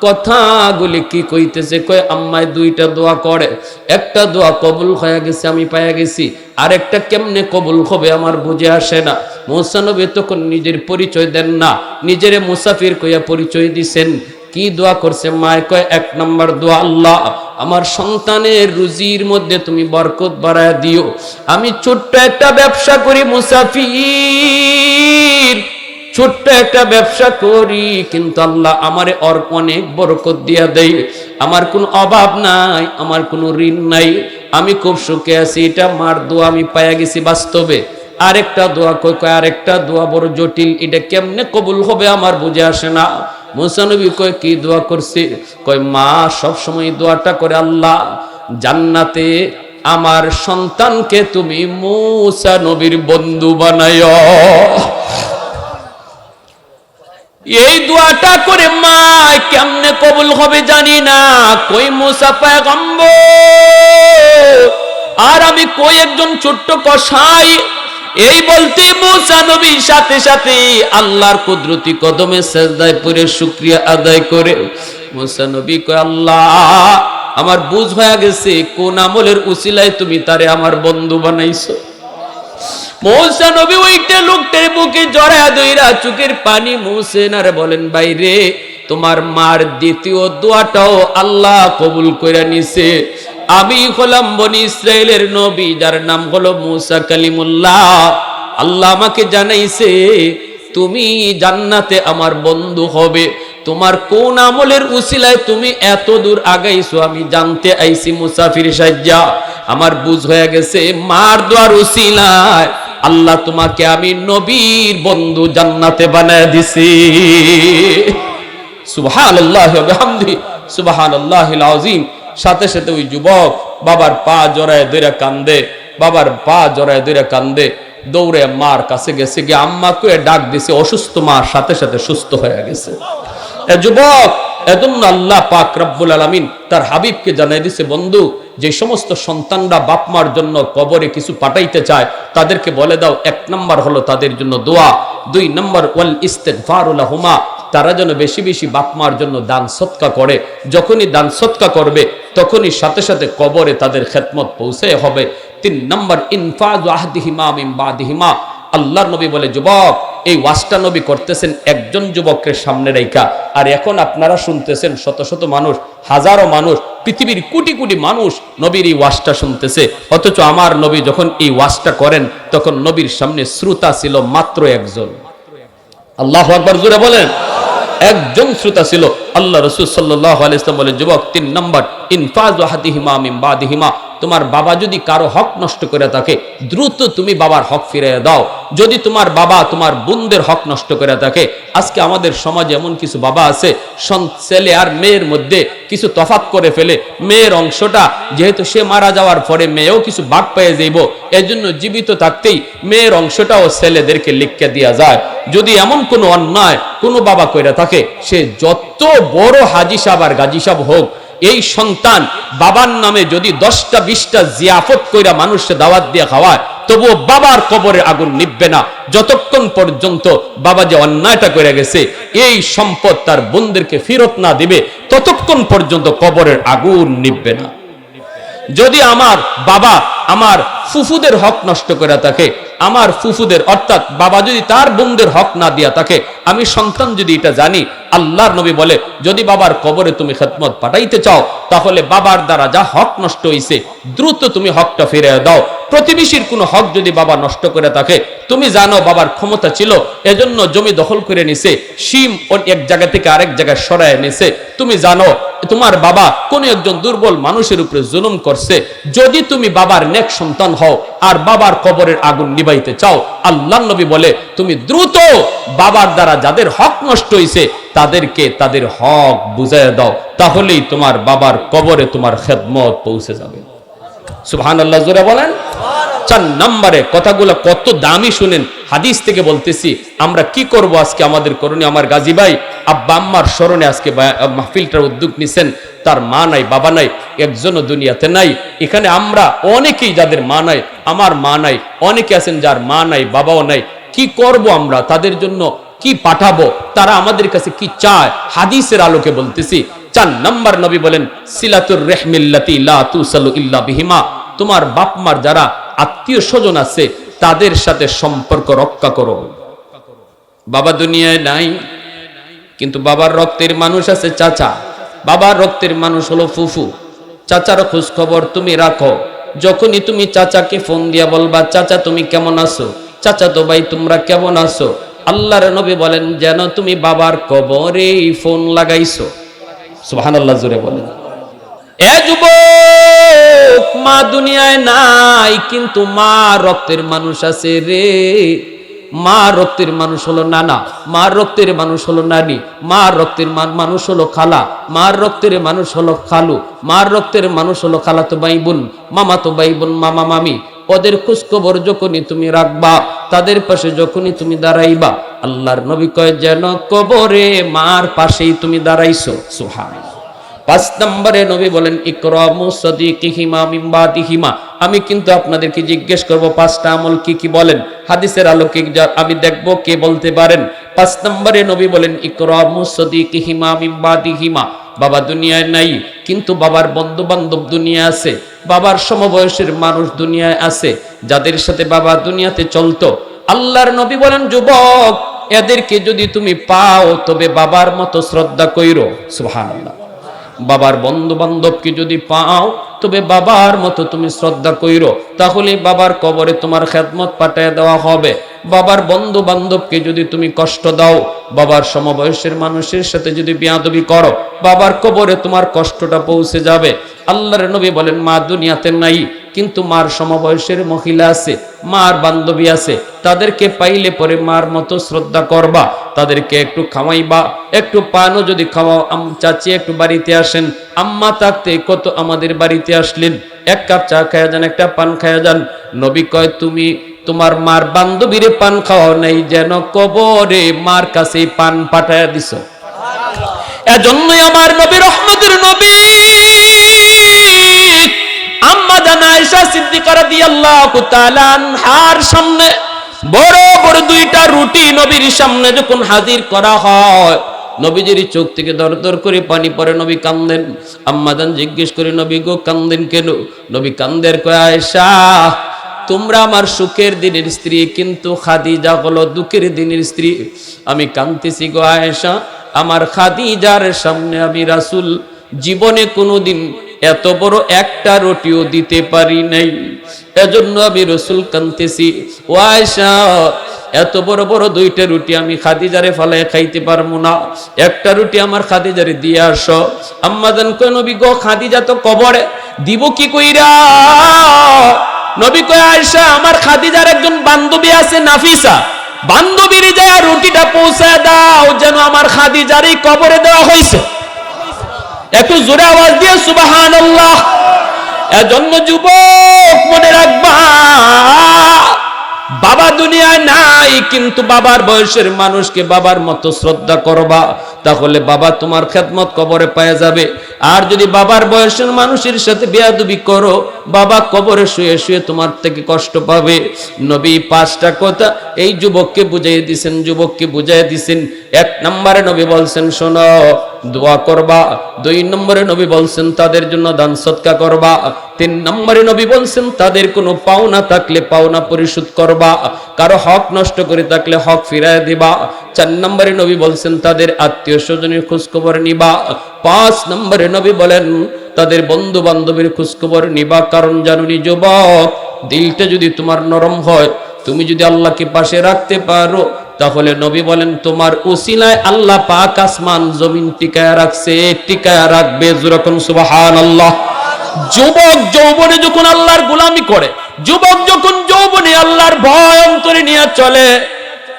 কথাগুলি কি কইতেছে? কয় আম্মায় দুইটা দোয়া করে, একটা দোয়া কবুল হয়ে গেছে, আমি পাইয়া গেছি, আরেকটা কেমনে কবুল হবে আমার বুঝে আসে না। মুসা নবী তখন নিজের পরিচয় দেন না, নিজেরে মুসাফির কইয়া পরিচয় দিছেন। কি দোয়া করছে? মায় কয় 1 নম্বর দোয়া, আল্লাহ আমার সন্তানের রুজির মধ্যে তুমি বরকত বাড়ায় দিও। আমি ছোট্ট একটা ব্যবসা করি মুসাফির, ছোট্ট একটা ব্যবসা করি, কিন্তু আল্লাহ আমারে অনেক বরকত দিয়া দেয়। আমার কোনো অভাব নাই, আমার কোনো ঋণ নাই, আমি খুব সুখে আছি। এটা মার দোয়া আমি পাইয়া গেছি বাস্তবে। আরেকটা দোয়া কই? আরেকটা দোয়া বড় জটিল, এটা কেমনে কবুল হবে আমার বুঝে আসে না। মুসা নবী কয় কি দোয়া করছে? কয় মা সব সময় দোয়াটা করে, আল্লাহ জান্নাতে আমার সন্তানকে তুমি মুসা নবীর বন্ধু বানায়ো। এই দোয়াটা করে মা কেমনে কবুল হবে জানি না। কই মুসা পয়গম্বর আর আমি কই একজন ছোট্ট কসাই। এই বলতে মুসা নবীর সাথে সাথে আল্লাহর কুদরতি কদমে সিজদায় পড়ে শুকরিয়া আদায় করে। মুসা নবী কয় আল্লাহ আমার বুঝ হয়ে গেছে কোন আমলের উসিলায় তুমি তারে আমার বন্ধু বানাইছো। মুসা নবী ওইটা লোকটার বুকে জড়ায়া দইরা চোখের পানি মুছেন আর বলেন বাইরে তোমার মার দ্বিতীয় দোয়াটাও আল্লাহ কবুল করে নিছে। আমি হলাম বনি ইসরাইলের নবী যার নাম হলো মুসা কালিমুল্লাহ। আল্লাহ আমাকে জানাইছে তুমি জান্নাতে আমার বন্ধু হবে। তোমার কোন আমলের উসিলায় তুমি এত দূর আগাইছো আমি জানতে আইছি মুসাফির সাজ্জা। আমার বুঝ হয়ে গেছে মার দোয়ার উসিলায় আল্লাহ তোমাকে আমি নবীর বন্ধু জান্নাতে বানায় দিছি। সুবহানাল্লাহি ওয়া বিহামদিহি সুবহানাল্লাহিল আযীম। সাথে সাথে ওই যুবক বাবার পা জড়ায় ধরে কান্দে, বাবার পা জড়ায় ধরে কান্দে, দৌড়ে মার কাছে গেছে, গিয়ে আম্মাকে ডাক দিছে। অসুস্থ মা সাথে সাথে সুস্থ হয়ে গেছে। এ যুবক এজন্য আল্লাহ পাক রব্বুল আলামিন তার হাবিবকে জানাই দিছে বন্ধু যে সমস্ত সন্তানরা বাপ মার জন্য কবরে কিছু পাঠাইতে চায় তাদেরকে বলে দাও 1 নম্বর হলো তাদের জন্য দোয়া, 2 নম্বর ওয়াল ইস্তিগফারু লাহুমা, তারা যেন বেশি বেশি বাপ মার জন্য দান সদকা করে। যখনই দান সদকা করবে তখনই সাথে সাথে কবরে তাদের খেদমত পৌঁছে হবে। 3 নম্বর ইনফাজু আহদিহিমা মিন বাদিহিমা। আল্লাহর নবী বলে যুবক এই ওয়াজটা নবী করতেছেন একজন যুবকের সামনে রাইখা, আর এখন আপনারা শুনতেছেন শত শত মানুষ, হাজারো মানুষ, পৃথিবীর কোটি কোটি মানুষ নবীর এই ওয়াজটা শুনতেছে। অথচ আমার নবী যখন এই ওয়াজটা করেন তখন নবীর সামনে শ্রোতা ছিল মাত্র একজন। আল্লাহু আকবার, জোরে বলেন। একজন শ্রোতা ছিল। আল্লাহ রাসূল সাল্লাল্লাহু আলাইহি ওয়াসাল্লাম বলেন যুবক 3 নম্বর ইনফাজু আহাদিহিমা মিন বাদিহিমা। তোমার বাবা যদি কারো হক নষ্ট করে থাকে দ্রুত তুমি বাবার হক ফিরিয়ে দাও। যদি তোমার বাবা তোমার বোনদের হক নষ্ট করে থাকে, আজকে আমাদের সমাজে এমন কিছু বাবা আছে ছেলে আর মেয়ের মধ্যে কিছু তফাৎ করে ফেলে, মেয়ের অংশটা যেহেতু সে মারা যাওয়ার পরে মেয়েও কিছু ভাগ পেয়ে যাইব, এজন্য জীবিত থাকতেই মেয়ের অংশটাও ছেলেদেরকে লিখকে দেওয়া যায়। যদি এমন কোনো অন্যায় কোনো বাবা কইরা থাকে, সে যত বড় হাজি সাহেব আর গাজী সাহেব হোক, এই সন্তান বাবার নামে যদি 10টা 20টা জিয়াফত কইরা মানুষকে দাওয়াত দিয়ে খাওয়ায় তবুও বাবার কবরে আগুন নিভবে না যতক্ষণ পর্যন্ত বাবা যে অন্যায়টা করে গেছে এই সম্পদ তার বোনদেরকে ফেরত না দিবে ততক্ষণ পর্যন্ত কবরের আগুন নিভবে না। যদি আমার বাবা আমার ফুফুদের হক নষ্ট করে থাকে, আমার ফুফুদের অর্থাৎ বাবা যদি তার বোনদের হক না দিয়া থাকে, আমি সন্তান যদি এটা জানি, আল্লাহর নবী বলে যদি বাবার কবরে তুমি খেদমত পাঠাইতে চাও তাহলে বাবার দ্বারা যা হক নষ্ট হইছে দ্রুত তুমি হকটা ফিরিয়ে দাও। প্রতিবেশীর কোনো হক যদি বাবা নষ্ট করে থাকে, তুমি জানো বাবার ক্ষমতা ছিল এজন্য জমি দখল করে নিছে, শিম এক জায়গা থেকে আরেক জায়গায় সরায় নিছে, তুমি জানো তোমার বাবা কোন একজন দুর্বল মানুষের উপরে জুলুম করছে, যদি তুমি বাবার নেক সন্তান হও আর বাবার কবরের আগুন নিভাইতে চাও, আল্লাহর নবী বলে তুমি দ্রুত বাবার দ্বারা যাদের হক নষ্ট হইছে তাদেরকে তাদের হক বুঝাইয়া দাও, তাহলেই তোমার বাবার কবরে তোমার খেদমত পৌঁছে যাবে। সুবহানাল্লাহ, জোরে বলেন। 4 নম্বরে কথাগুলো কত দামি শুনেন, হাদিস থেকে বলতেছি। আমরা কি করব আজকে আমাদের করণীয়? আমার গাজী ভাই আব্বা আম্মার স্মরণে আজকে মাহফিলটার উদ্যোগ নিছেন, তার মা নাই বাবা নাই, একজনও দুনিয়াতে নাই। এখানে আমরা অনেকেই যাদের মা নাই, আমার মা নাই, অনেকে আছেন যার মা নাই বাবাও নাই। কি করব আমরা তাদের জন্য, কি পাঠাবো, তারা আমাদের কাছে কি চায়? হাদিসের আলোকে বলতেছি। 4 নম্বর নবী বলেন সিলাতুর রাহমিল্লাতি লা তুসালু ইল্লা বিহিমা, তোমার বাপ মার যারা আত্মীয় স্বজন আছে তাদের সাথে সম্পর্ক রক্ষা করো। বাবা দুনিয়ায় নাই, কিন্তু বাবার রক্তের মানুষ আছে চাচা, বাবার রক্তের মানুষ হলো ফুফু। চাচার খোঁজ খবর তুমি রাখো। যখনই তুমি চাচাকে ফোন দিয়া বলবা চাচা তুমি কেমন আছো, চাচা তো ভাই তোমরা কেমন আছো, আল্লাহর নবী বলেন যেন তুমি বাবার কবরে ফোন লাগাইছো। সুবহানাল্লাহ, জোরে বলেন। এ যুবক, মা দুনিয়ায় নাই, কিন্তু মা রক্তের মানুষ আছে রে। মা রক্তের মানুষ হলো নানা, মা রক্তের মানুষ হলো নানি, মা রক্তের মানুষ হলো খালা, মা রক্তের মানুষ হলো খালু, মা রক্তের মানুষ হলো খালাতো ভাই বোন, মামাতো ভাই বোন, মামা মামি। ওদের খোঁজখবর যখনই তুমি রাখবা, তাদের পাশে যখনই তুমি দাঁড়াইবা, আল্লাহর নবী কয় যেন কবরে মার পাশেই তুমি দাঁড়াইছো। সুবহানাল্লাহ। 5 নম্বরে নবী বলেন ইকরামু সাদিকিহিমা মিন বাদিহিমা। আমি কিন্তু আপনাদেরকে জিজ্ঞেস করব 5টা আমল কি কি, বলেন হাদিসের আলোকে আমি দেখব কে বলতে পারেন। 5 নম্বরে নবী বলেন ইকরামু সাদিকিহিমা মিন বাদিহিমা। বাবা দুনিয়ায় নাই, কিন্তু বাবার বন্ধু বান্ধব দুনিয়া আছে, বাবার সমবয়সের মানুষ দুনিয়ায় আছে, যাদের সাথে বাবা দুনিয়াতে চলতো। আল্লাহর নবী বলেন যুবক, এদেরকে যদি তুমি পাও তবে বাবার মতো শ্রদ্ধা কইরো। সুবহানাল্লাহ। বাবার বন্ধু বান্ধবকে যদি পাও তবে বাবার মতো তুমি শ্রদ্ধা কইরো, তাহলে বাবার কবরে তোমার খেদমত পাঠায় দেওয়া হবে। বাবার বন্ধু বান্ধবকে যদি তুমি কষ্ট দাও, বাবার সমবয়সের মানুষের সাথে যদি বেয়াদবি করো, বাবার কবরে তোমার কষ্টটা পৌঁছে যাবে। আল্লাহর নবী বলেন মা দুনিয়াতে নাই, কিন্তু মার সমবয়সের মহিলা আছে, মার বান্ধবী আছে, তাদেরকে পাইলে পরে মার মতো শ্রদ্ধা করবা, তাদেরকে একটু খাওয়াইবা, একটু পানও যদি খাওয়াও। চাচি একটু বাড়িতে আসেন, আম্মা থাকতে কত আমাদের বাড়িতে আসলেন, 1 কাপ চা খায়া যান, একটা পান খায়া যান। নবী কয় তুমি তোমার মার বান্ধবীরে পান খাওয়াও নাই, যেন কবরে মার কাছে পান পাঠায়া দিছো। এজন্যই আমার নবী রহমতের নবী আম্মা জান আয়েশা সিদ্দিকা রাদিয়াল্লাহু তাআলা আনহার সামনে বড় বড় 2টা রুটি নবীর সামনে যখন হাজির করা হয়, নবীজির চোখ থেকে দর দর করে পানি পড়ে, নবী কান্দেন। আম্মা জান জিজ্ঞেস করে নবী গো কান্দেন কেন? নবী কান্দের কয় আয়েশা তোমরা আমার সুখের দিনের স্ত্রী, কিন্তু খাদিজা হলো দুঃখের দিনের স্ত্রী। আমি কাঁদতেছি গো আয়েশা, আমার খাদিজার সামনে আমি রাসূল জীবনে কোনোদিন এত বড় একটা রুটিও দিতে পারি নাই, এজন্য আমি রাসূল কাঁদতেছি। ও আয়েশা, এত বড় বড় 2টা রুটি আমি খাদিজারে ফালায় খাইতে পারবো না, একটা রুটি আমার খাদিজারে দিয়ে আসো। আম্মা জান কয় নবী গো খাদিজা তো কবরে, দিব কি কইরা? নবী কয় আয়েশা আমার খাদিজার একজন বান্ধবী আছে নাফিসা, বান্ধবীর যায় রুটিটা পৌঁছায় দাও, যেন আমার খাদিজারই কবরে দেওয়া হয়েছে। একটু জোরে আওয়াজ দিয়ে সুবহানাল্লাহ। এজন্য যুবক মনে রাখবা, বাবা দুনিয়ায় নাই, কিন্তু বাবার বয়সের মানুষকে বাবার মতো শ্রদ্ধা করবা, তাহলে বাবা তোমার খেদমত কবরে পাওয়া যাবে। আর যদি বাবার বয়সের মানুষের সাথে বেয়াদবি করো, বাবা কবরে শুয়ে শুয়ে তোমার থেকে কষ্ট পাবে। নবী 5টা কথা এই যুবককে বুঝাই দিছেন, যুবককে বুঝাই দিছেন। 1 নম্বরে নবী বলছেন শোনো দোয়া করবা, 2 নম্বরে নবী বলছেন তাদের জন্য দান সদকা করবা, 3 নম্বরে নবী বলছেন তাদের কোনো পাওনা থাকলে পাওনা পরিশোধ করবা, কারো হক নষ্ট করে থাকলে হক ফিরায় দিবা। 4 নম্বরে নবী বলছেন তাদের আত্মীয় স্বজনের খোঁজ খবর নিবা। 5 নম্বরে নবী বলেন তাদের বন্ধু বান্ধবের খোঁজ খবর নিবা। কারণ জানুনি যুবক, দিলটা যদি তোমার নরম হয়, তুমি যদি আল্লাহকে পাশে রাখতে পারো, তাহলে নবী বলেন তোমার উসিলায় আল্লাহ পাক আসমান জমিন টিকায়া রাখছে, টিকায়া রাখবে। যখন সুবহানাল্লাহ। যুবক যৌবনে যখন আল্লাহর গোলামি করে, যুবক যখন যৌবনে আল্লাহর ভয় অন্তরে নিয়ে চলে,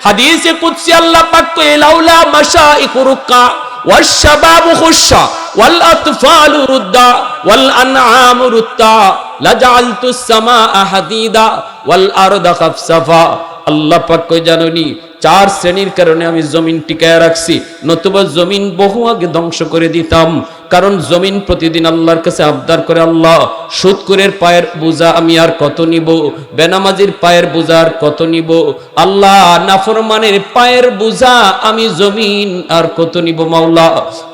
হাদিসে কুদসি আল্লাহ পাক কয় লাউলা মাশাইকুরুকা ওয়াশশাবাবু খুশা ওয়াল আতফালু রুদ্দা ওয়াল আনআমু রুত্তা লাজালতুস সামাআ হাদিদা ওয়াল আরদা খাফসাফা। আল্লাহ পাক কয় জানোনি 4 শ্রেণীর কারণে আমি জমিন টিকায় রাখছি, নতুবা জমিন বহু আগে ধ্বংস করে দিতাম। কারণ জমিন প্রতিদিন আল্লাহর কাছে আবদার করে, আল্লাহ সুদখোরের পায়ের বোঝা আমি আর কত নিব, বেনামাজির পায়ের বোঝা আর কত নিব, আল্লাহ নাফরমানের পায়ের বোঝা আমি জমিন আর কত নিব। মাওলা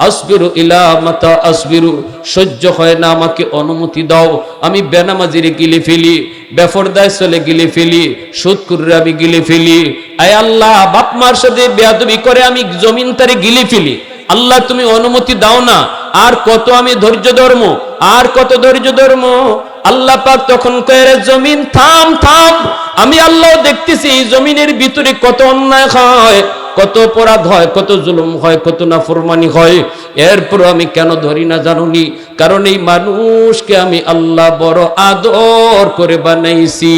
আসবিরু ইলা মাতা আসবিরু, সহ্য হয় না, আমাকে অনুমতি দাও আমি বেনামাজিরে গিলে ফেলি, বেফরদায় চলে গিলে ফেলি, সুদখোররে আমি গিলে ফেলি। আয় আল্লাহ বাপ মার সাথে বেয়াদবি করে আমি জমিন তারে গিলে ফেলি, আল্লাহ তুমি অনুমতি দাও না, আর কত আমি ধৈর্য ধর্ম, আর কত ধৈর্য ধর্ম। আল্লাহ পাক তখন কয়ে, জমিন থাম থাম, আমি আল্লাহ দেখতেছি জমিনের ভিতরে কত অন্যায় হয়, কত অপরাধ হয়, কত জুলুম হয়, কত নাফরমানি হয়, এরপর আমি কেন ধরি না জানুনি? কারণ এই মানুষকে আমি আল্লাহ বড় আদর করে বানাইছি।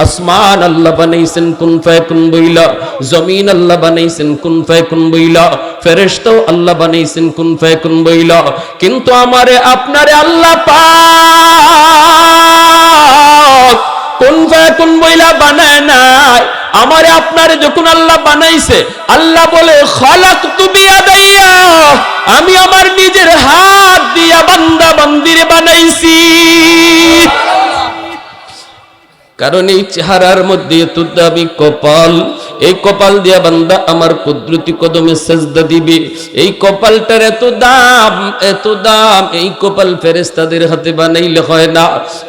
আসমান আল্লাহ বানাইছেন কুন ফায়াকুন বইলা, জমিন আল্লাহ বানাইছেন কুন ফায়াকুন বইলা, ফেরেশতাও আল্লাহ বানাইছেন কুন ফায়াকুন বইলা। কিন্তু আমারে আপনারে আল্লাহ পাক কুন ফায়াকুন বইলা বানায় নাই। আমারে আপনারে যখন আল্লাহ বানাইছে, আল্লাহ বলে খালাকতু বিয়াদাইয়া, আমি আমার নিজের হাত দিয়া বান্দা বান্দিরে বানাইছি। কারণ এই চেহারার মধ্যে এত দামি কপাল, এই কপাল দিয়া বান্দা আমার কুদরতি কদমে সেজদা দিবে। এই কপালটার এত দাম, এত দাম, এই কপাল ফেরেশতাদের হাতে বানাইলে হয় না,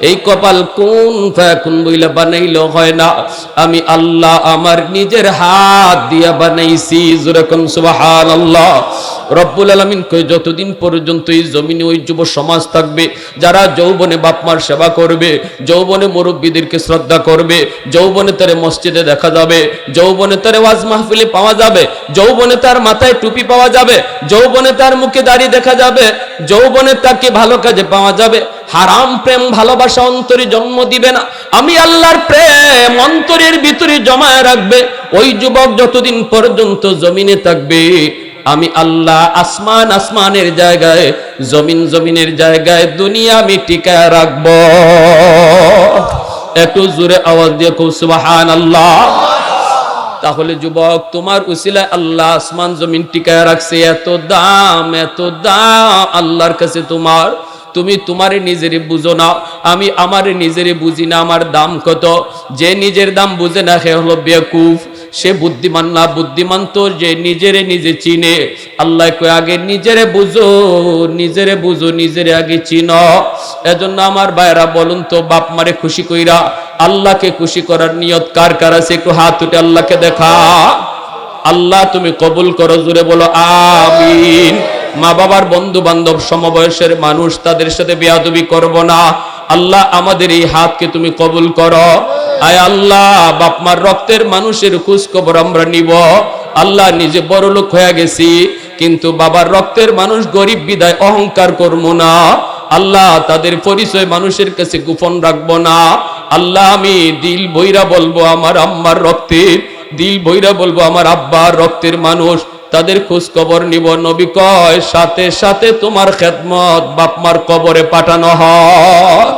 এই কপাল কুন ফায়াকুন বইলা বানাইলে হয় না, আমি আল্লাহ আমার নিজের হাত দিয়া বানাইছি। যেরকম সুবহানাল্লাহ। রব্বুল আলামিন কই, যতদিন পর্যন্ত এই জমিনে ওই যুব সমাজ থাকবে যারা যৌবনে বাপ মার সেবা করবে, যৌবনে মুরব্বীদেরকে শ্রদ্ধা করবে, যৌবনে তারে মসজিদে দেখা যাবে, যৌবনে তারে ওয়াজ মাহফিলে পাওয়া যাবে, যৌবনে তার মাথায় টুপি পাওয়া যাবে, যৌবনে তার মুখে দাড়ি দেখা যাবে, যৌবনে তাকে ভালো কাজে পাওয়া যাবে, হারাম প্রেম ভালোবাসা অন্তরে জন্ম দিবে না। আমি আল্লাহর প্রেম অন্তরের ভিতরে জমায় রাখবে ওই যুবক যতদিন পর্যন্ত জমিনে থাকবে। আমি আল্লাহ আসমান আসমানের জায়গায়, জমিন জমিনের জায়গায়, দুনিয়া আমি টিকায় রাখব। একটু জোরে আওয়াজ দিয়ে খুব সুবহানাল্লাহ। তাহলে যুবক, তোমার উসিলায় আল্লাহ আসমান জমিন টিকায় রাখছে। এত দাম, এত দাম আল্লাহর কাছে তোমার। তুমি তোমারে নিজেরে বুঝো না, আমি আমারে নিজেরে বুঝি না আমার দাম কত। যে নিজের দাম বুঝে না সে হলো বেকুফ, সে বুদ্ধিমান না। বুদ্ধিমান তো যে নিজেরে নিজে চিনে। আল্লাহ কয় আগে নিজেরে বুঝো, নিজেরে বুঝো, নিজেরে আগে চিনো। এজন্য আমার ভাইরা বলুন তো, বাপ মারে খুশি কইরা আল্লাহকে খুশি করার নিয়ত কার কার আছে? একটু হাত উঠে আল্লাহকে দেখা। আল্লাহ তুমি কবুল করো, জোরে বলো আমিন। মা বাবার বন্ধু বান্ধব সমবয়সের মানুষ, তাদের সাথে বেয়াদবি করব না। আল্লাহ আমাদের এই হাতকে তুমি কবুল করো। আয় আল্লাহ, বাপ মার রক্তের মানুষের খোঁজ খবর আমরা নিব। আল্লাহ নিজে বড় লোক হয়ে গেছি, কিন্তু বাবার রক্তের মানুষ গরিব বিদায় অহংকার করব না। আল্লাহ তাদের পরিচয় মানুষের কাছে গোপন রাখবো না। আল্লাহ আমি দিল বইরা বলবো আমার আম্মার রক্তের, দিল বইরা বলবো আমার আব্বার রক্তের মানুষ, তাদের খোঁজ খবর নিব। নবী কয় সাথে সাথে তোমার খেদমত বাপ মার কবরে পাঠানো হয়।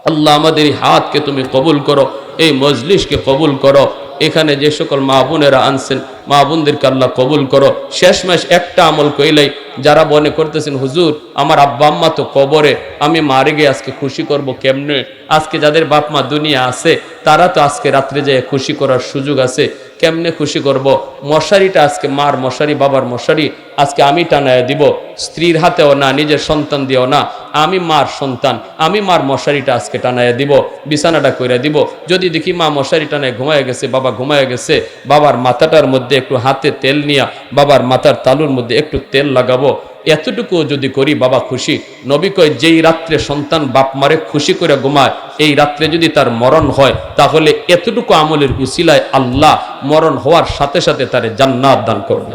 আল্লাহ আমাদের এই হাতকে তুমি কবুল করো, এই মজলিসকে কবুল করো। এখানে যে সকল মা বোনেরা আনছেন, মা বোনদেরকে আল্লাহ কবুল করো। শেষমেশ একটা আমল কইলাই, যারা মনে করতেছেন হুজুর আমার আব্বা আম্মা তো কবরে, আমি মারে গিয়ে আজকে খুশি করব কেমনে? আজকে যাদের বাপ মা দুনিয়া আছে তারা তো আজকে রাত্রে যেয়ে খুশি করার সুযোগ আছে। কেমনে খুশি করব? মশারিটা আজকে মার মশারি, বাবার মশারি আজকে আমি টানায় দিব। স্ত্রীর হাতেও না, নিজের সন্তান দিও না, আমি মার সন্তান, আমি মার মশারিটা আজকে টানায় দিব, বিছানাটা কইরা দিব। যদি দেখি মা মশারি টানায় ঘুমায় গেছে, বাবা ঘুমায় গেছে, বাবার মাথাটার মধ্যে একটু হাতে তেল নিয়া বাবার মাথার তালুর মধ্যে একটু তেল লাগাবো। এতটুকু যদি করি বাবা খুশি। নবী কয় যেই রাত্রে সন্তান বাপ মারে খুশি করে ঘুমায়, এই রাত্রে যদি তার মরণ হয় তাহলে এতটুকু আমলের উসিলায় আল্লাহ মরণ হওয়ার সাথে সাথে তারে জান্নাত দান করবে।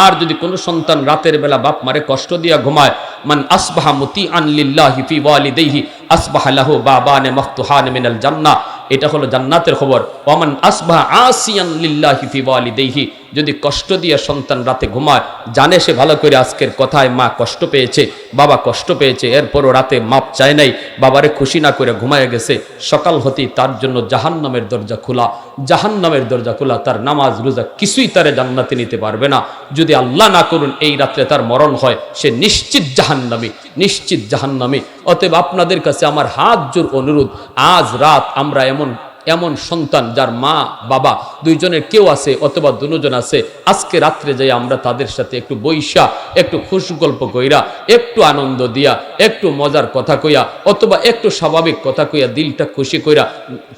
আর যদি কোনো সন্তান রাতের বেলা বাপ মারে কষ্ট দিয়া ঘুমায়, মান আসবাহা মুতিআন লিল্লাহি ফি ওয়ালিদাইহি আসবাহা লাহু বাবানে মাফতুহান মিনাল জান্নাহ, এটা হলো জান্নাতের খবর। ওয়া মান আসবাহা আসিয়ান লিল্লাহি ফি ওয়ালিদাইহি যদি কষ্ট দিয়ে সন্তান রাতে ঘুমায়, জানে সে ভালো করে আজকের কথায় মা কষ্ট পেয়েছে, বাবা কষ্ট পেয়েছে, এরপরও রাতে মাপ চায় নাই, বাবারে খুশি না করে ঘুমায় গেছে, সকাল হতেই তার জন্য জাহান্নামের দরজা খোলা, জাহান্নামের দরজা খোলা। তার নামাজ রোজা কিছুই তারে জান্নাতে নিতে পারবে না। যদি আল্লাহ না করুন এই রাত্রে তার মরণ হয়, সে নিশ্চিত জাহান্নামী, নিশ্চিত জাহান্নামী। অতএব আপনাদের কাছে আমার হাত জোর অনুরোধ, আজ রাত আমরা এমন সন্তান যার মা বাবা দুইজনের কেউ আছে অথবা দুজন আছে, আজকে রাত্রে যাই আমরা তাদের সাথে একটু বৈশা, একটু খুশ গল্প কইরা, একটু আনন্দ দিয়া, একটু মজার কথা কইয়া অথবা একটু স্বাভাবিক কথা কইয়া দিলটা খুশি কইরা,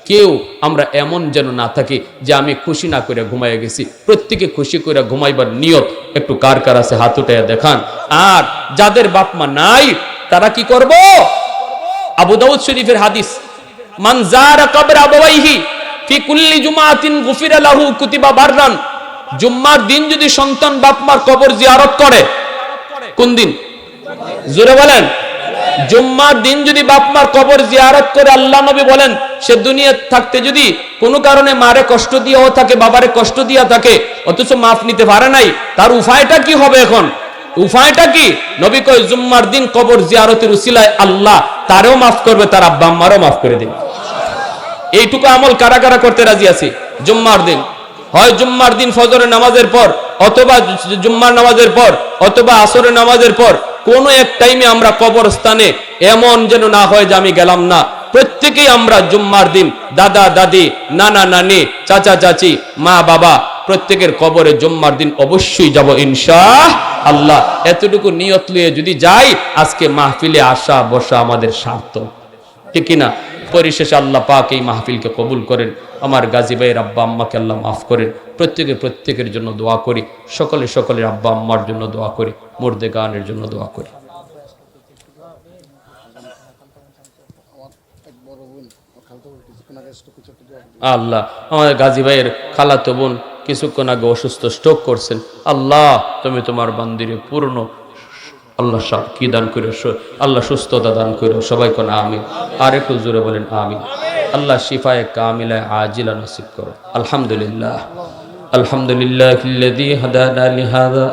কেউ আমরা এমন যেন না থাকি যে আমি খুশি না করে ঘুমাইয়া গেছি। প্রত্যেকে খুশি করে ঘুমাইবার নিয়ত একটু কার কার আছে হাত উঠাইয়া দেখান। আর যাদের বাপ মা নাই তারা কি করব? আবু দাউদ শরীফের হাদিস, মান যারা কবর আবাইহি ফি কুল্লি জুমাতিন গুফিরা লাহু কুতিবা বাররান। জুম্মার দিন যদি সন্তান বাপ মার কবর জিয়ারত করে, কোন দিন? জোরে বলেন। জুম্মার দিন যদি বাপ মার কবর জিয়ারত করে, আল্লাহ নবী বলেন সে দুনিয়া থাকতে যদি কোনো কারণে মারে কষ্ট দিয়েও থাকে, বাবারে কষ্ট দিয়া থাকে, অথচ মাফ নিতে পারে নাই, তার উপায়টা কি হবে? এখন উপায়টা কি? নবী কয় জুম্মার দিন কবর জিয়ারতের উসিলায় আল্লাহ তারেও মাফ করবে, তার আব্বা আম্মারও মাফ করে দিবে। এইটুকু আমল কারা কারা করতে রাজি আছে? জুম্মার দিন, হয় জুম্মার দিন ফজরের নামাজের পর, অথবা জুম্মার নামাজের পর, অথবা আসরের নামাজের পর কোনো এক টাইমে আমরা কবরস্থানে, এমন যেন না হয় যে আমি গেলাম না। প্রত্যেকেই আমরা জুম্মার দিন দাদা দাদি, নানা নানি, চাচা চাচি, মা বাবা প্রত্যেকের কবরে জুম্মার দিন অবশ্যই যাব ইনশাআল্লাহ। এতটুকু নিয়ত নিয়ে যদি যাই, আজকে মাহফিলে আসা বসা আমাদের সার্থক, ঠিক কিনা? পরিশেষে আল্লাহ পাক এই মাহফিলকে কবুল করেন। আমার গাজী ভাইয়ের আব্বা আম্মাকে আল্লাহ মাফ করেন। প্রত্যেকের জন্য দোয়া করি, সকলের আব্বা আম্মার জন্য দোয়া করি, মুর্দে গানের জন্য দোয়া করি। আল্লাহ আমাদের গাজী ভাইয়ের খালাতো বোন কিছুক্ষণ আগে অসুস্থ, স্ট্রোক করছেন। আল্লাহ তুমি তোমার বান্দিরে পূর্ণ আল্লাহ কি দান করো, আল্লাহ সুস্থতা দান করো। সবাই কোন আমিন। আর একটু জোরে বলেন আমিন। আল্লাহ শিফায়ে কামিলা আজিলা নসিব করো। আলহামদুলিল্লাহ, আলহামদুলিল্লাহিল্লাযী হাদানা লিহাযা